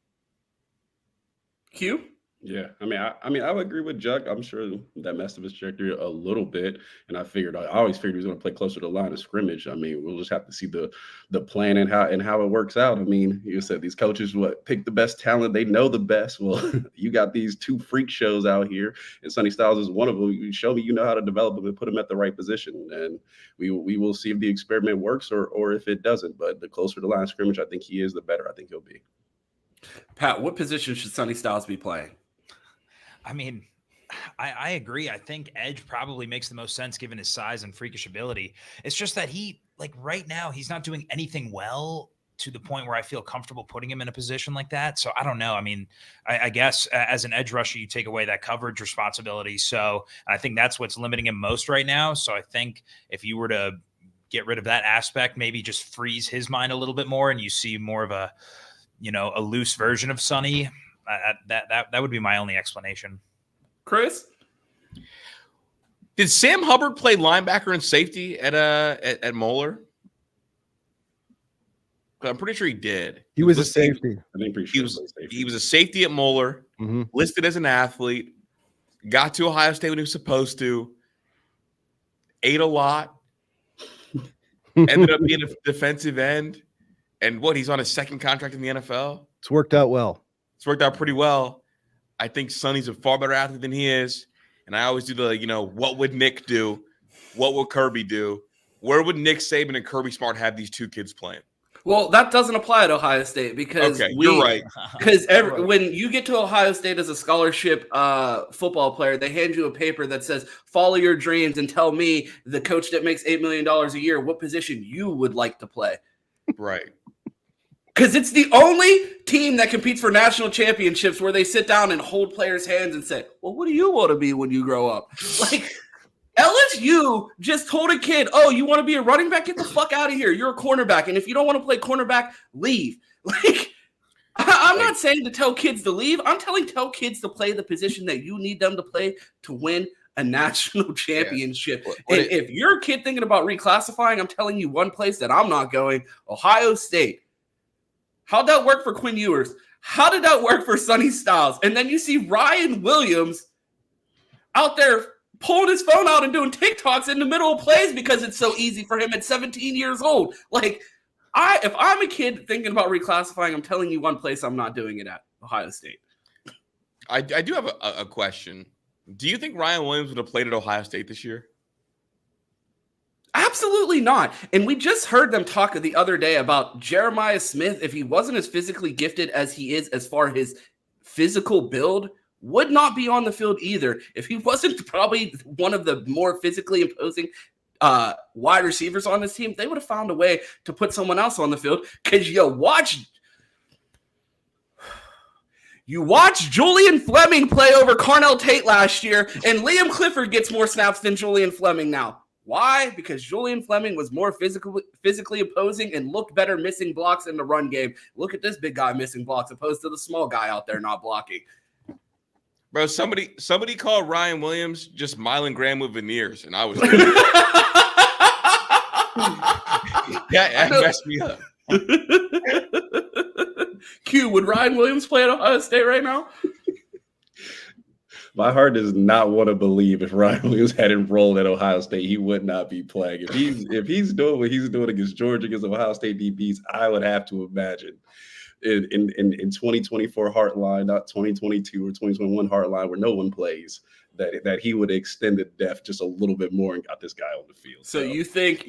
Q? Yeah, I mean, I would agree with Juck. I'm sure that messed up his trajectory a little bit, and I always figured he was going to play closer to the line of scrimmage. I mean, we'll just have to see the plan and how it works out. I mean, you said these coaches pick the best talent, they know the best. Well, you got these 2 freak shows out here, and Sonny Styles is one of them. You show me you know how to develop them and put them at the right position, and we will see if the experiment works or if it doesn't. But the closer to the line of scrimmage, I think he is, the better I think he'll be. Pat, what position should Sonny Styles be playing? I mean, I agree. I think edge probably makes the most sense given his size and freakish ability. It's just that right now, he's not doing anything well to the point where I feel comfortable putting him in a position like that. So I don't know. I mean, I guess as an edge rusher, you take away that coverage responsibility. So I think that's what's limiting him most right now. So I think if you were to get rid of that aspect, maybe just freeze his mind a little bit more and you see more of a loose version of Sonny, that would be my only explanation. Chris? Did Sam Hubbard play linebacker and safety at Moeller? I'm pretty sure he did. He was a safety. I think pretty sure he was a safety at Moeller, listed as an athlete, got to Ohio State when he was supposed to, ate a lot, ended up being a defensive end, and he's on his 2nd contract in the NFL. It's worked out well. It's worked out pretty well. I think Sonny's a far better athlete than he is. And I always do the, what would Nick do? What would Kirby do? Where would Nick Saban and Kirby Smart have these two kids playing? Well, that doesn't apply at Ohio State because you're right. Because when you get to Ohio State as a scholarship football player, they hand you a paper that says, follow your dreams and tell me, the coach that makes $8 million a year, what position you would like to play. Right. Because it's the only team that competes for national championships where they sit down and hold players' hands and say, well, what do you want to be when you grow up? Like, LSU just told a kid, oh, you want to be a running back? Get the fuck out of here. You're a cornerback. And if you don't want to play cornerback, leave. Like, I'm not saying to tell kids to leave. I'm tell kids to play the position that you need them to play to win a national championship. Yeah. And if you're a kid thinking about reclassifying, I'm telling you one place that I'm not going, Ohio State. How'd that work for Quinn Ewers? How did that work for Sonny Styles? And then you see Ryan Williams out there pulling his phone out and doing TikToks in the middle of plays because it's so easy for him at 17 years old. Like, if I'm a kid thinking about reclassifying, I'm telling you one place I'm not doing it at, Ohio State. I do have a question. Do you think Ryan Williams would have played at Ohio State this year? Absolutely not. And we just heard them talk the other day about Jeremiah Smith. If he wasn't as physically gifted as he is as far as his physical build, would not be on the field either. If he wasn't probably one of the more physically imposing wide receivers on this team, they would have found a way to put someone else on the field. Because you watch Julian Fleming play over Carnell Tate last year, and Liam Clifford gets more snaps than Julian Fleming now. Why? Because Julian Fleming was more physically opposing and looked better missing blocks in the run game. Look at this big guy missing blocks opposed to the small guy out there not blocking. Bro, somebody called Ryan Williams just Mylan Graham with veneers, and I was that messed me up. Q, would Ryan Williams play at Ohio State right now? My heart does not want to believe if Ryan Williams had enrolled at Ohio State, he would not be playing. If he's doing what he's doing against Georgia, against Ohio State DBs, I would have to imagine in 2024 Heartline, not 2022 or 2021 Heartline, where no one plays, that he would extend the depth just a little bit more and got this guy on the field. So you think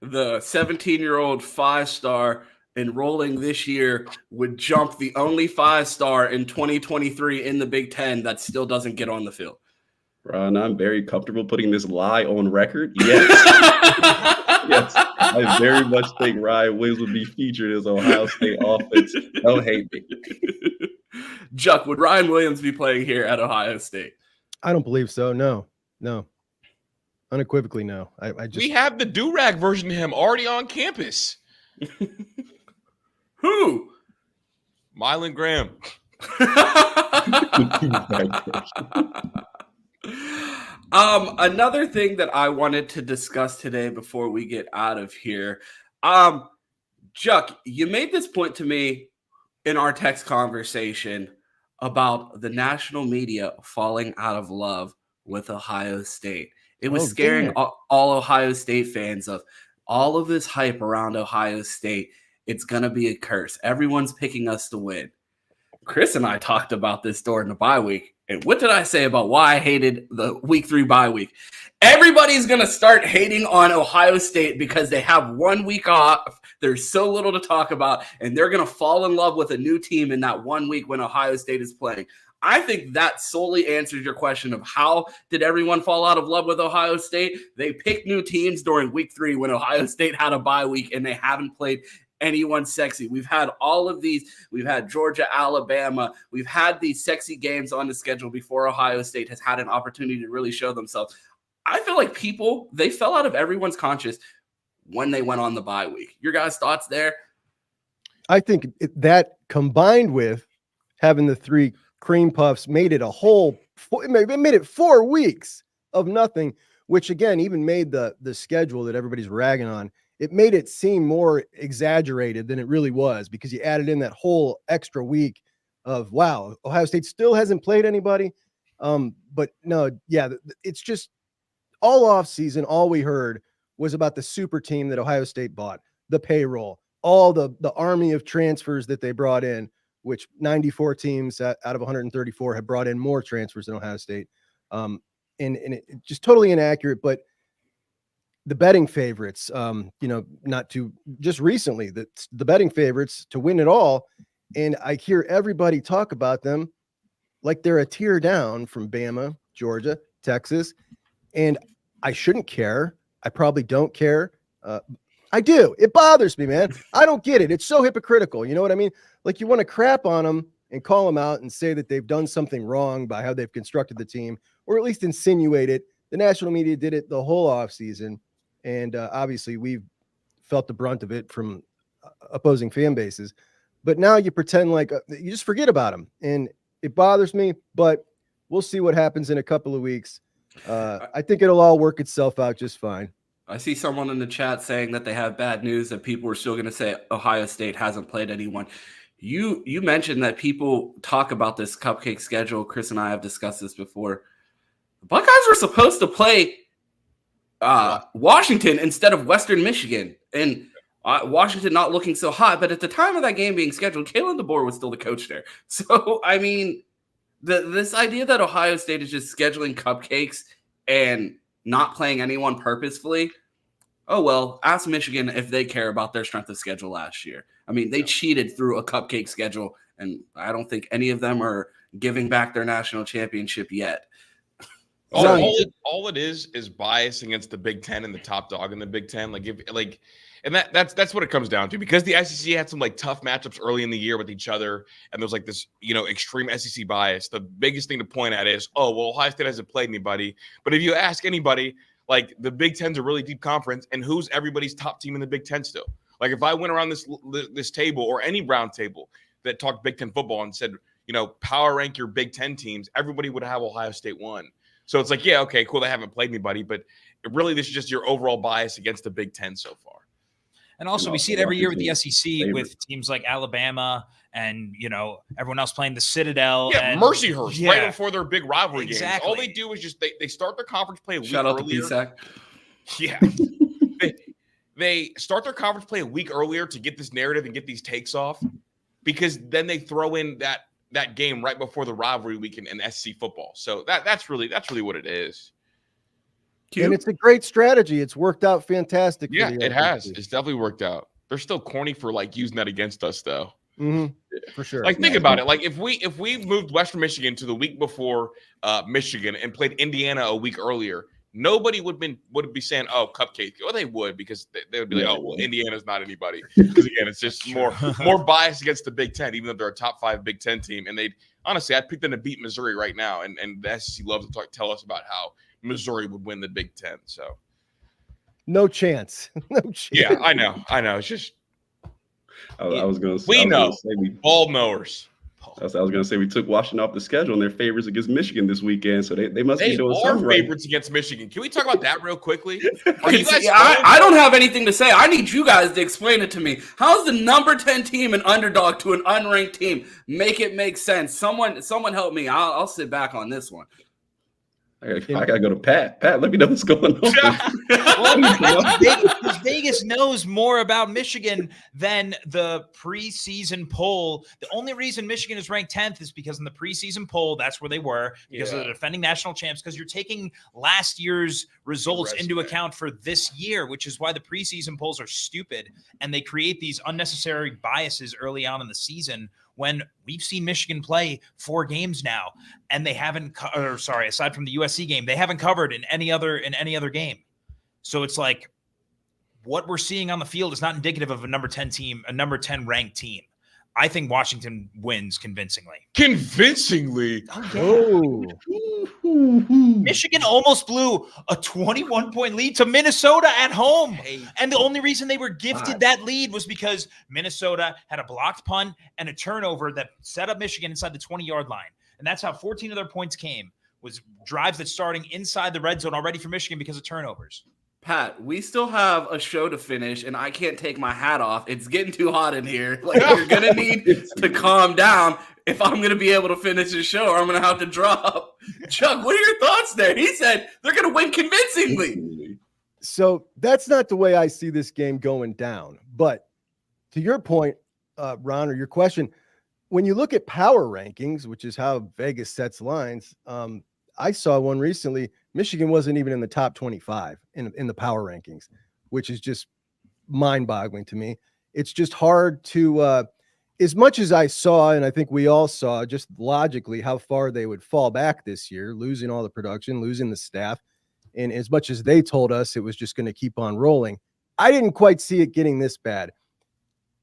the 17-year-old 5-star enrolling this year would jump the only 5-star in 2023 in the Big Ten that still doesn't get on the field? Ron, I'm very comfortable putting this lie on record. Yes. Yes. I very much think Ryan Williams would be featured as Ohio State offense. Don't hate me. Juck, would Ryan Williams be playing here at Ohio State? I don't believe so. No. Unequivocally, no. We have the do-rag version of him already on campus. Who? Mylan Graham. Another thing that I wanted to discuss today before we get out of here. Juck, you made this point to me in our text conversation about the national media falling out of love with Ohio State. It was scaring all Ohio State fans of all of this hype around Ohio State. It's going to be a curse. Everyone's picking us to win. Chris and I talked about this during the bye week. And what did I say about why I hated the week 3 bye week? Everybody's going to start hating on Ohio State because they have 1 week off. There's so little to talk about, and they're going to fall in love with a new team in that 1 week when Ohio State is playing. I think that solely answers your question of how did everyone fall out of love with Ohio State? They picked new teams during week 3 when Ohio State had a bye week, and they haven't played anyone sexy. We've had all of these. We've had Georgia, Alabama. We've had these sexy games on the schedule before Ohio State has had an opportunity to really show themselves. I feel like they fell out of everyone's conscience when they went on the bye week. Your guys' thoughts there? I think that combined with having the 3 cream puffs made it made it 4 weeks of nothing, which again, even made the schedule that everybody's ragging on, it made it seem more exaggerated than it really was because you added in that whole extra week of, wow, Ohio State still hasn't played anybody. But no, yeah, it's just all off season. All we heard was about the super team that Ohio State bought, the payroll, all the army of transfers that they brought in, which 94 teams out of 134 have brought in more transfers than Ohio State. And it just totally inaccurate, but the betting favorites, not too just recently, the betting favorites to win it all. And I hear everybody talk about them like they're a tier down from Bama, Georgia, Texas. And I shouldn't care. I probably don't care. I do. It bothers me, man. I don't get it. It's so hypocritical. You know what I mean? Like, you want to crap on them and call them out and say that they've done something wrong by how they've constructed the team, or at least insinuate it. The national media did it the whole offseason. And obviously we've felt the brunt of it from opposing fan bases. But now you pretend like you just forget about them. And it bothers me, but we'll see what happens in a couple of weeks. I think it'll all work itself out just fine. I see someone in the chat saying that they have bad news, that people are still going to say Ohio State hasn't played anyone. You mentioned that people talk about this cupcake schedule. Chris and I have discussed this before. The Buckeyes were supposed to play Washington instead of Western Michigan, and Washington not looking so hot. But at the time of that game being scheduled, Kalen DeBoer was still the coach there. So, I mean, this idea that Ohio State is just scheduling cupcakes and not playing anyone purposefully. Oh, well, ask Michigan if they care about their strength of schedule last year. I mean, they cheated through a cupcake schedule, and I don't think any of them are giving back their national championship yet. All it is bias against the Big Ten and the top dog in the Big Ten. And that's what it comes down to, because the SEC had some tough matchups early in the year with each other, and there's this extreme SEC bias. The biggest thing to point at is, oh well, Ohio State hasn't played anybody. But if you ask anybody, the Big Ten's a really deep conference, and who's everybody's top team in the Big Ten still? If I went around this table, or any round table that talked Big Ten football and said, power rank your Big Ten teams, everybody would have Ohio State 1. So it's yeah, okay, cool, they haven't played anybody, but really this is just your overall bias against the Big Ten so far. And also, we see it every year with the SEC with teams like Alabama and, everyone else playing the Citadel. Yeah, and, Mercyhurst right before their big rivalry games. All they do is just they start their conference play a week earlier. Shout out to Yeah. They start their conference play a week earlier to get this narrative and get these takes off, because then they throw in that game right before the rivalry week in SEC football. So that's really what it is. And it's a great strategy. It's worked out fantastic. Yeah, it has. It's definitely worked out. They're still corny for using that against us, though. Mm-hmm. For sure. Think about it. If we moved Western Michigan to the week before Michigan and played Indiana a week earlier, nobody would be saying, "Oh, cupcake." Well, they would, because they would be like, "Oh, well, Indiana's not anybody." Because again, it's just more bias against the Big Ten, even though they're a top 5 Big Ten team. And I'd pick them to beat Missouri right now. And the SEC loves to tell us about how Missouri would win the Big Ten. So no chance. No chance. Yeah, I know. It's just I was going to say we know ball knowers. I was going to say we took Washington off the schedule, and they're favorites against Michigan this weekend, so they must be doing something right. Favorites against Michigan. Can we talk about that real quickly? I don't have anything to say. I need you guys to explain it to me. How's the number 10 team an underdog to an unranked team? Make it make sense. Someone help me. I'll sit back on this one. I gotta go to Pat. Pat, let me know what's going on. Because Vegas knows more about Michigan than the preseason poll. The only reason Michigan is ranked 10th is because in the preseason poll, that's where they were, because of the defending national champs, because you're taking last year's results into account for this year, which is why the preseason polls are stupid, and they create these unnecessary biases early on in the season, when we've seen Michigan play 4 games now, and they haven't, aside from the USC game, they haven't covered in any other game. So it's what we're seeing on the field is not indicative of a number 10 team, a number 10 ranked team. I think Washington wins convincingly. Convincingly? Oh. Michigan almost blew a 21-point lead to Minnesota at home. And the only reason they were gifted that lead was because Minnesota had a blocked punt and a turnover that set up Michigan inside the 20-yard line. And that's how 14 of their points came, was drives that starting inside the red zone already for Michigan because of turnovers. Pat, we still have a show to finish, and I can't take my hat off. It's getting too hot in here. You're going to need to calm down if I'm going to be able to finish the show, or I'm going to have to drop. Chuck, what are your thoughts there? He said they're going to win convincingly. So that's not the way I see this game going down. But to your point, Ron, or your question, when you look at power rankings, which is how Vegas sets lines, I saw one recently. Michigan wasn't even in the top 25 in the power rankings, which is just mind-boggling to me. It's just hard to, as much as I saw, and I think we all saw, just logically how far they would fall back this year, losing all the production, losing the staff, and as much as they told us it was just going to keep on rolling, I didn't quite see it getting this bad.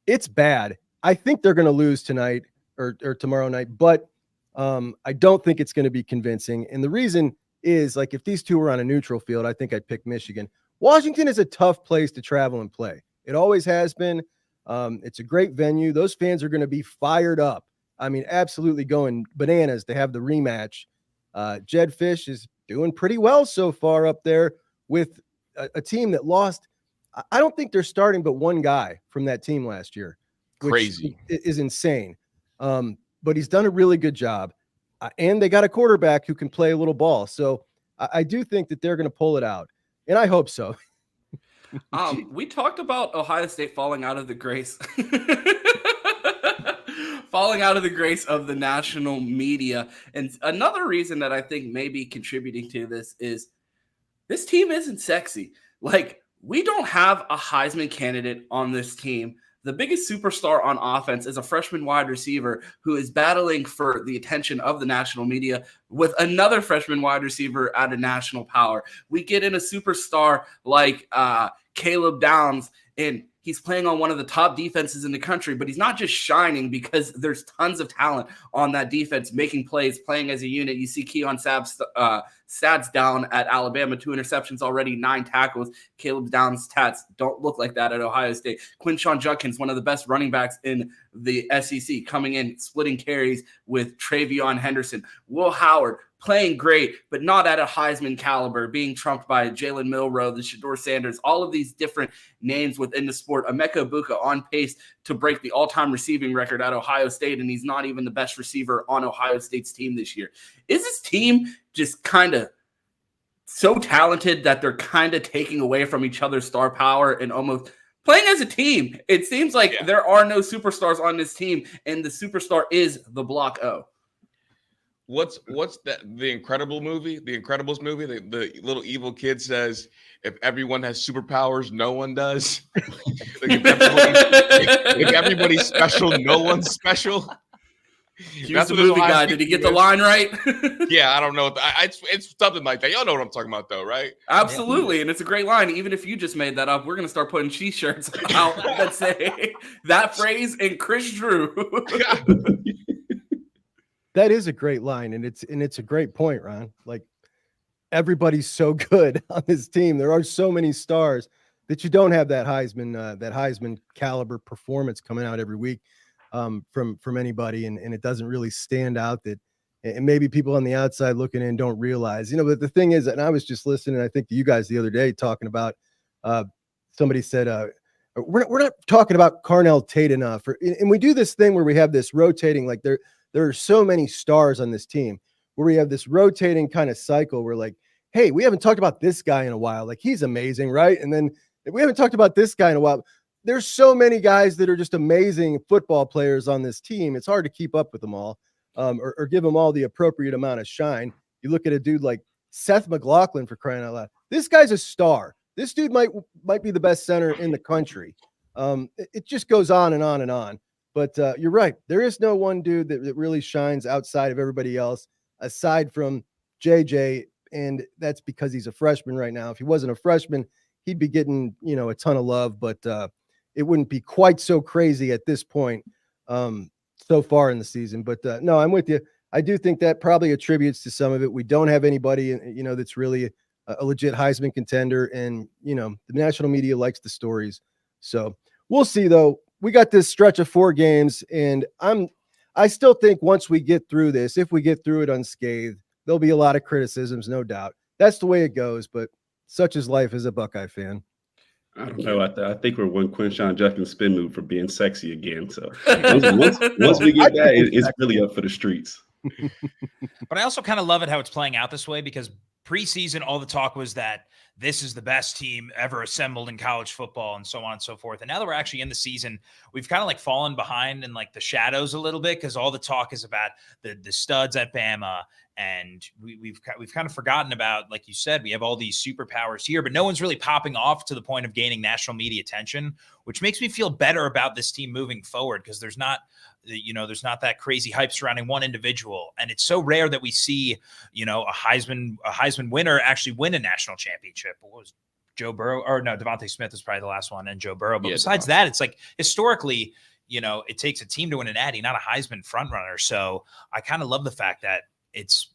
It's bad. I think they're going to lose tonight or tomorrow night, but I don't think it's going to be convincing. And the reason is, like, if these two were on a neutral field, I think I'd pick Michigan. Washington is a tough place to travel and play. It always has been. It's a great venue. Those fans are going to be fired up. I mean, absolutely going bananas to have the rematch. Jed Fish is doing pretty well so far up there with a team that lost. I don't think they're starting but one guy from that team last year. Crazy. Is insane. But he's done a really good job. And they got a quarterback who can play a little ball. So I do think that they're going to pull it out. And I hope so. We talked about Ohio State falling out of the grace of the national media. And another reason that I think may be contributing to this is this team isn't sexy. Like, we don't have a Heisman candidate on this team. The biggest superstar on offense is a freshman wide receiver who is battling for the attention of the national media with another freshman wide receiver at a national power. We get in a superstar like Caleb Downs, and he's playing on one of the top defenses in the country, but he's not just shining because there's tons of talent on that defense making plays, playing as a unit. You see Keon stats down at Alabama, 2 interceptions already, 9 tackles. Caleb Downs' stats don't look like that at Ohio State. Quinshon Judkins, one of the best running backs in the SEC, coming in, splitting carries with Travion Henderson. Will Howard, playing great, but not at a Heisman caliber, being trumped by Jalen Milroe, the Shedeur Sanders, all of these different names within the sport. Emeka Egbuka on pace to break the all-time receiving record at Ohio State, and he's not even the best receiver on Ohio State's team this year. Is this team just kind of so talented that they're kind of taking away from each other's star power and almost playing as a team? It seems like there are no superstars on this team, and the superstar is the Block O. What's that? The Incredibles movie? The little evil kid says, if everyone has superpowers, no one does. Like, if everybody's special, no one's special. He's the movie guy. Did he get the line right? Yeah, I don't know. It's something like that. Y'all know what I'm talking about, though, right? Absolutely, and it's a great line. Even if you just made that up, we're going to start putting T-shirts out that say that phrase and Chris Drew. That is a great line, and it's a great point, Ron. Like, everybody's so good on this team. There are so many stars that you don't have that Heisman caliber performance coming out every week from anybody, and it doesn't really stand out. That, and maybe people on the outside looking in don't realize, but the thing is, and I was just listening, I think, to you guys the other day talking about, somebody said, we're not talking about Carnell Tate enough, and we do this thing where we have this rotating, like there are so many stars on this team where we have this rotating kind of cycle. We're like, hey, we haven't talked about this guy in a while. Like, he's amazing, right? And then we haven't talked about this guy in a while. There's so many guys that are just amazing football players on this team. It's hard to keep up with them all, or give them all the appropriate amount of shine. You look at a dude like Seth McLaughlin, for crying out loud. This guy's a star. This dude might be the best center in the country. It just goes on and on and on. But you're right. There is no one dude that really shines outside of everybody else, aside from JJ. And that's because he's a freshman right now. If he wasn't a freshman, he'd be getting, a ton of love, but it wouldn't be quite so crazy at this point so far in the season. But no, I'm with you. I do think that probably attributes to some of it. We don't have anybody, that's really a legit Heisman contender. And, the national media likes the stories. So we'll see, though. We got this stretch of 4 games, and I still think once we get through this, if we get through it unscathed, there'll be a lot of criticisms, no doubt. That's the way it goes, but such is life as a Buckeye fan. I don't know. I think we're one Quinshon Judkins spin move for being sexy again. So once we get that, it's really up for the streets. But I also kind of love it how it's playing out this way, because preseason, all the talk was that this is the best team ever assembled in college football and so on and so forth. And now that we're actually in the season, we've kind of like fallen behind in like the shadows a little bit because all the talk is about the studs at Bama. And we've kind of forgotten about, like you said, we have all these superpowers here, but no one's really popping off to the point of gaining national media attention, which makes me feel better about this team moving forward because there's not that crazy hype surrounding one individual. And it's so rare that we see, a Heisman winner actually win a national championship. What was Joe Burrow? Or no, Devontae Smith was probably the last one, and Joe Burrow. But besides that, it's like historically, it takes a team to win an Natty, not a Heisman frontrunner. So I kind of love the fact that it's,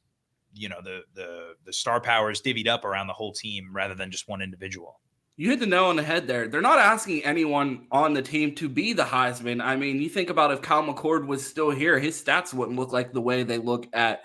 the star power is divvied up around the whole team rather than just one individual. You hit the nail on the head there. They're not asking anyone on the team to be the Heisman. I mean, you think about if Kyle McCord was still here, his stats wouldn't look like the way they look at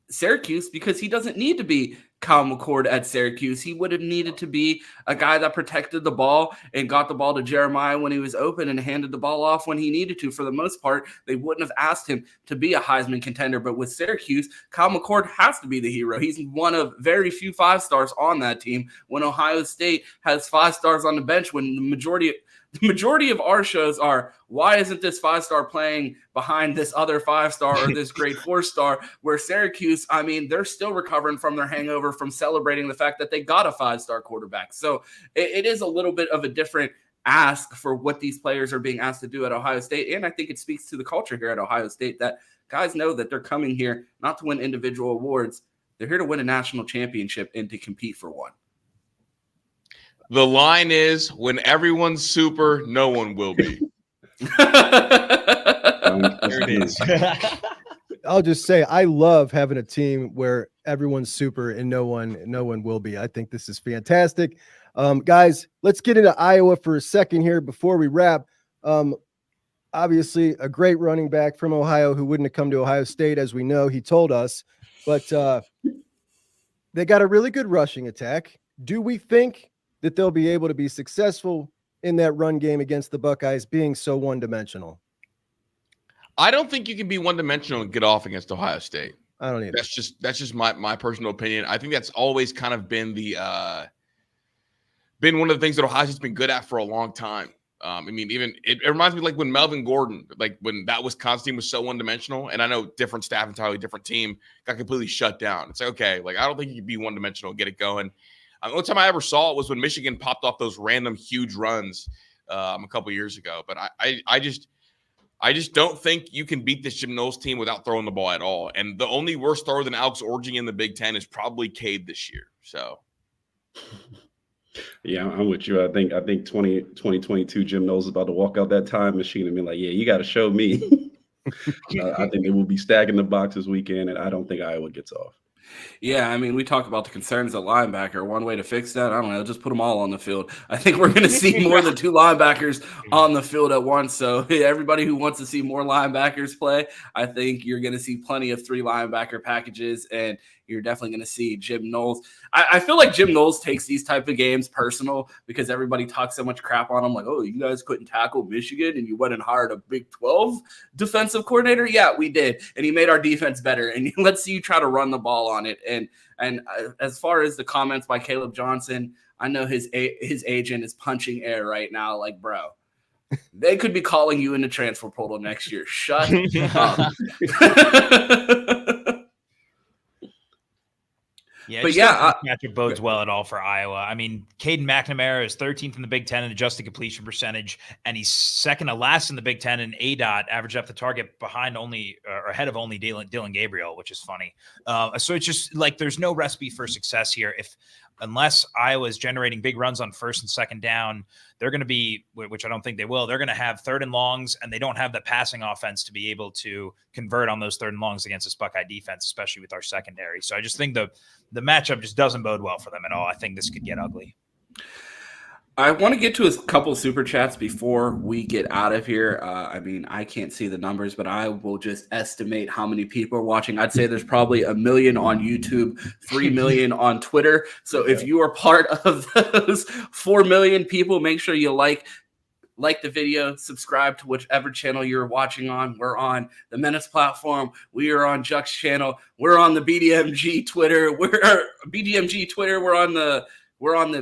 Syracuse because he doesn't need to be Kyle McCord at Syracuse. He would have needed to be a guy that protected the ball and got the ball to Jeremiah when he was open and handed the ball off when he needed to. For the most part, they wouldn't have asked him to be a Heisman contender. But with Syracuse, Kyle McCord has to be the hero. He's one of very few 5-stars on that team when Ohio State has 5 stars on the bench when the majority of our shows are, why isn't this 5-star playing behind this other 5-star or this great 4-star? Where Syracuse, I mean, they're still recovering from their hangover from celebrating the fact that they got a 5-star quarterback. So it is a little bit of a different ask for what these players are being asked to do at Ohio State. And I think it speaks to the culture here at Ohio State that guys know that they're coming here not to win individual awards. They're here to win a national championship and to compete for one. The line is, when everyone's super, no one will be. There it is. I'll just say I love having a team where everyone's super and no one will be. I think this is fantastic. Guys, let's get into Iowa for a second here before we wrap. Obviously, a great running back from Ohio who wouldn't have come to Ohio State, as we know, he told us. But they got a really good rushing attack. Do we think that they'll be able to be successful in that run game against the Buckeyes being so one-dimensional? I don't think you can be one-dimensional and get off against Ohio State. I don't either. That's just my personal opinion. I think that's always kind of been been one of the things that Ohio State's been good at for a long time. I mean, even it reminds me like when Melvin Gordon, like when that Wisconsin team was so one-dimensional, and I know different staff, entirely different team, got completely shut down. It's like, okay, like I don't think you can be one-dimensional and get it going. The only time I ever saw it was when Michigan popped off those random huge runs a couple years ago. But I just don't think you can beat this Jim Knowles team without throwing the ball at all. And the only worse thrower than Alex Orji in the Big Ten is probably Cade this year. So, yeah, I'm with you. I think 2022 Jim Knowles is about to walk out that time machine and be like, yeah, you got to show me. I think they will be stacking the box this weekend, and I don't think Iowa gets off. Yeah, I mean, we talk about the concerns at linebacker. One way to fix that, I don't know, just put them all on the field. I think we're going to see more than 2 linebackers on the field at once. So everybody who wants to see more linebackers play, I think you're going to see plenty of 3 linebacker packages, and you're definitely going to see Jim Knowles. I feel like Jim Knowles takes these type of games personal because everybody talks so much crap on him. Like, oh, you guys couldn't tackle Michigan and you went and hired a Big 12 defensive coordinator. Yeah, we did. And he made our defense better. And let's see you try to run the ball on it. And as far as the comments by Caleb Johnson, I know his agent is punching air right now. Like, bro, they could be calling you in the transfer portal next year. Shut up. Yeah, but yeah, matchup bodes well at all for Iowa. I mean, Caden McNamara is 13th in the Big Ten in adjusted completion percentage, and he's second to last in the Big Ten in ADOT, average up the target behind only or ahead of only Dylan Gabriel, which is funny. So it's just like there's no recipe for success here. Unless Iowa is generating big runs on first and second down, they're going to be, which I don't think they will, they're going to have third and longs, and they don't have the passing offense to be able to convert on those third and longs against this Buckeye defense, especially with our secondary. So I just think the matchup just doesn't bode well for them at all. I think this could get ugly. I want to get to a couple super chats before we get out of here. I mean, I can't see the numbers, but I will just estimate how many people are watching. I'd say there's probably 1 million on YouTube, 3 million on Twitter. So if you are part of those 4 million people, make sure you like like the video, subscribe to whichever channel you're watching on. We're on the Menace platform. We are on Juck's channel. We're on the BDMG Twitter. We're on the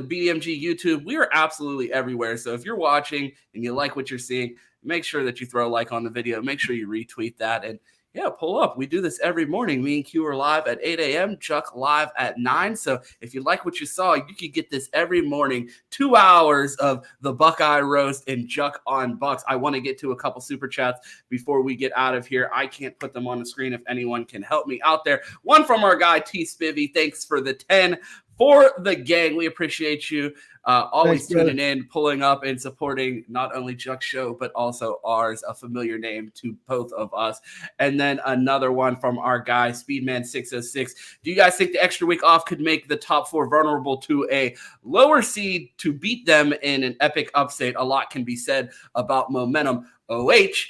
BDMG YouTube. We are absolutely everywhere. So if you're watching and you like what you're seeing, make sure that you throw a like on the video. Make sure you retweet that. And yeah, pull up. We do this every morning. Me and Q are live at 8 a.m., Chuck live at 9. So if you like what you saw, you could get this every morning, 2 hours of the Buckeye Roast and Juck on Bucks. I want to get to a couple super chats before we get out of here. I can't put them on the screen if anyone can help me out there. One from our guy, T. Spivvy. Thanks for the 10 for the gang. We appreciate you. Always tuning in, pulling up, and supporting not only Juck's show, but also ours, a familiar name to both of us. And then another one from our guy, Speedman606. Do you guys think the extra week off could make the top 4 vulnerable to a lower seed to beat them in an epic upset? A lot can be said about momentum. OH.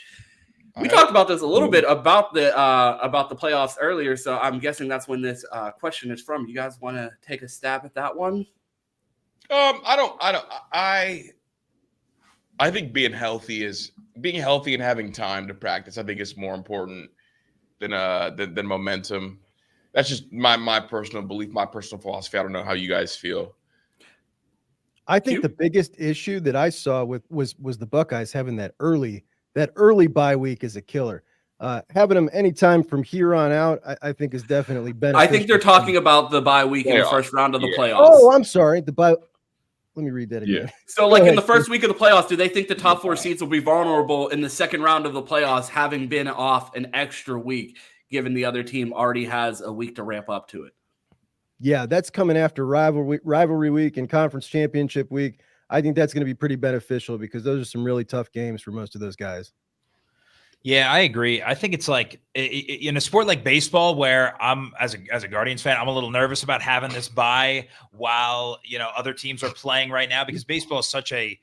We talked about this a little bit about the playoffs earlier, so I'm guessing that's when this question is from. You guys want to take a stab at that one? I think being healthy and having time to practice, I think is more important than momentum. That's just my personal belief, my personal philosophy. I don't know how you guys feel. I think the biggest issue that I saw was the Buckeyes having that early bye week is a killer. Having them anytime from here on out, I think is definitely beneficial. I think they're talking about the bye week in the first round of the playoffs. Oh, I'm sorry. The bye. Let me read that again. Yeah. So, like in the first week of the playoffs, do they think the top 4 seeds will be vulnerable in the second round of the playoffs, having been off an extra week, given the other team already has a week to ramp up to it? Yeah, that's coming after rivalry week and conference championship week. I think that's going to be pretty beneficial because those are some really tough games for most of those guys. Yeah, I agree. I think it's like in a sport like baseball, where I'm as a Guardians fan, I'm a little nervous about having this bye while other teams are playing right now, because baseball is such a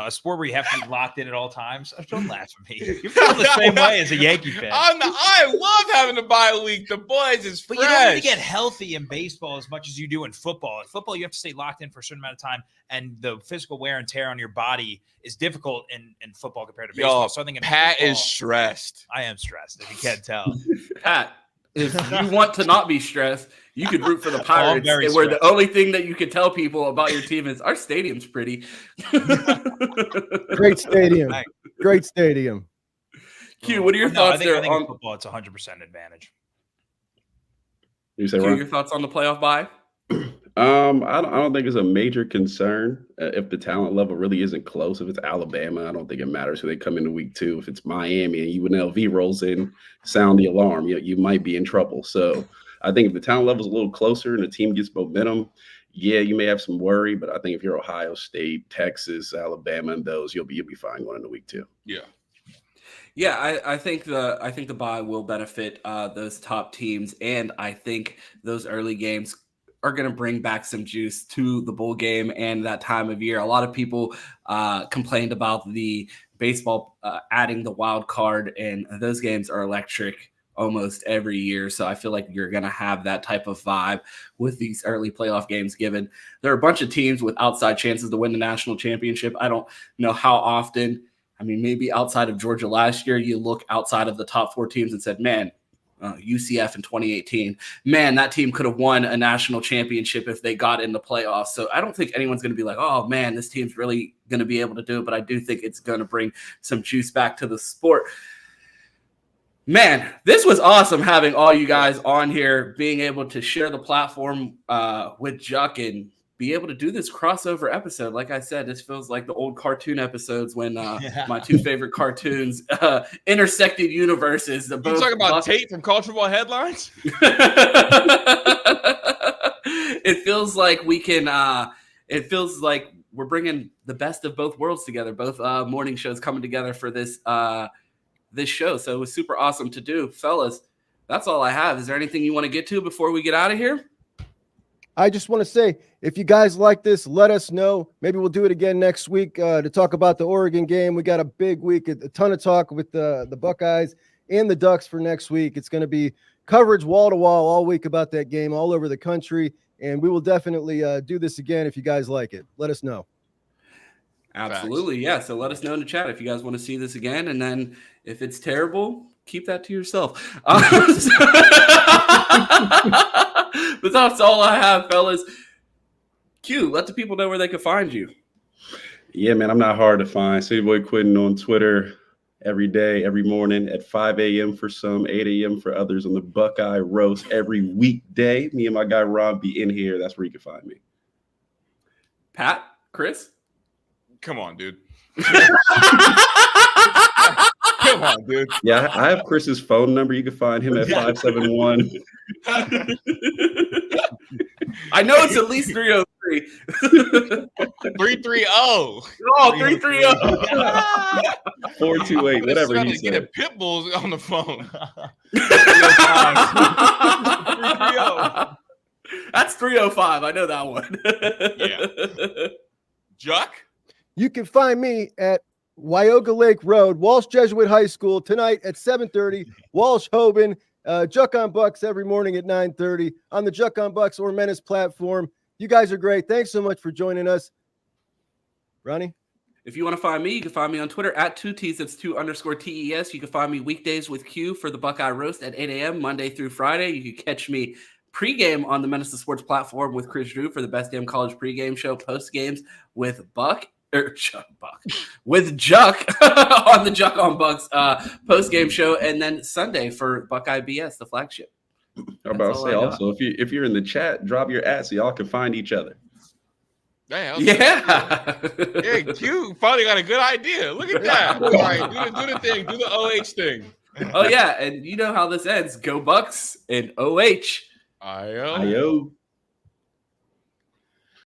sport where you have to be locked in at all times. Don't laugh at me. You feel the same way as a Yankee fan. I love having a bye week. The boys is fresh. But you don't need to get healthy in baseball as much as you do in football. In football, you have to stay locked in for a certain amount of time, and the physical wear and tear on your body is difficult in football compared to baseball. So I think Pat is stressed. I am stressed, if you can't tell. Pat, if you want to not be stressed, you could root for the Pirates, where the only thing that you could tell people about your team is our stadium's pretty. Great stadium. Great stadium. Q, what are your thoughts there? I think in football, it's 100% advantage. You say, Q, your thoughts on the playoff bye? I don't think it's a major concern if the talent level really isn't close. If it's Alabama, I don't think it matters who they come into week 2. If it's Miami and UNLV rolls in, sound the alarm. You might be in trouble. So I think if the talent level is a little closer and the team gets momentum, yeah, you may have some worry. But I think if you're Ohio State, Texas, Alabama, and those, you'll be fine going into week 2. Yeah. Yeah, I think the bye will benefit those top teams, and I think those early games are going to bring back some juice to the bowl game and that time of year. A lot of people complained about the baseball adding the wild card, and those games are electric almost every year. So I feel like you're going to have that type of vibe with these early playoff games, given there are a bunch of teams with outside chances to win the national championship. I don't know how often. I mean, maybe outside of Georgia last year, you look outside of the top 4 teams and said, man, UCF in 2018, man, that team could have won a national championship if they got in the playoffs. So I don't think anyone's going to be like, oh, man, this team's really going to be able to do it. But I do think it's going to bring some juice back to the sport. Man, this was awesome having all you guys on here, being able to share the platform with Juck and be able to do this crossover episode. Like I said, this feels like the old cartoon episods when my 2 favorite cartoons intersected universes. You talking about Tate from Cultural Headlines? It feels like we can. It feels like we're bringing the best of both worlds together. Both morning shows coming together for this this show. So it was super awesome to do, fellas. That's all I have. Is there anything you want to get to before we get out of here? I just want to say, if you guys like this, let us know. Maybe we'll do it again next week to talk about the Oregon game. We got a big week, a ton of talk with the Buckeyes and the Ducks for next week. It's going to be coverage wall to wall all week about that game all over the country. And we will definitely do this again if you guys like it. Let us know. Absolutely. Yeah. So let us know in the chat if you guys want to see this again. And then if it's terrible, keep that to yourself. But that's all I have, fellas. Q, let the people know where they can find you. Yeah, man, I'm not hard to find. City Boy Quentin on Twitter every day, every morning at 5 a.m. for some, 8 a.m. for others on the Buckeye Roast every weekday. Me and my guy Rob be in here. That's where you can find me. Pat, Chris? Come on, dude. Come on, dude. Yeah, I have Chris's phone number. You can find him at 571. I know it's at least 303. 330. Oh, 330. 428, whatever he Get a said. pit bulls on the phone. 330. That's 305. I know that one. Yeah. Juck? You can find me at Wyoga Lake Road, Walsh Jesuit High School tonight at 7:30. Walsh Hoban, Juck on Bucks every morning at 9:30 on the Juck on Bucks or Menace platform. You guys are great. Thanks so much for joining us. Ronnie? If you want to find me, you can find me on Twitter at 2Ts. That's 2_TES. You can find me weekdays with Q for the Buckeye Roast at 8 a.m. Monday through Friday. You can catch me pregame on the Menace to Sports platform with Chris Drew for the Best Damn College pregame show. Post games with with Juck on the Juck on Bucks post game show, and then Sunday for Buckeye BS, the flagship. I'm about to say also, if you're in the chat, drop your at so y'all can find each other. Yeah. Yeah. Q finally got a good idea. Look at that. All right, do the thing. Do the OH thing. Oh, yeah. And you know how this ends. Go Bucks and OH. I Ayo.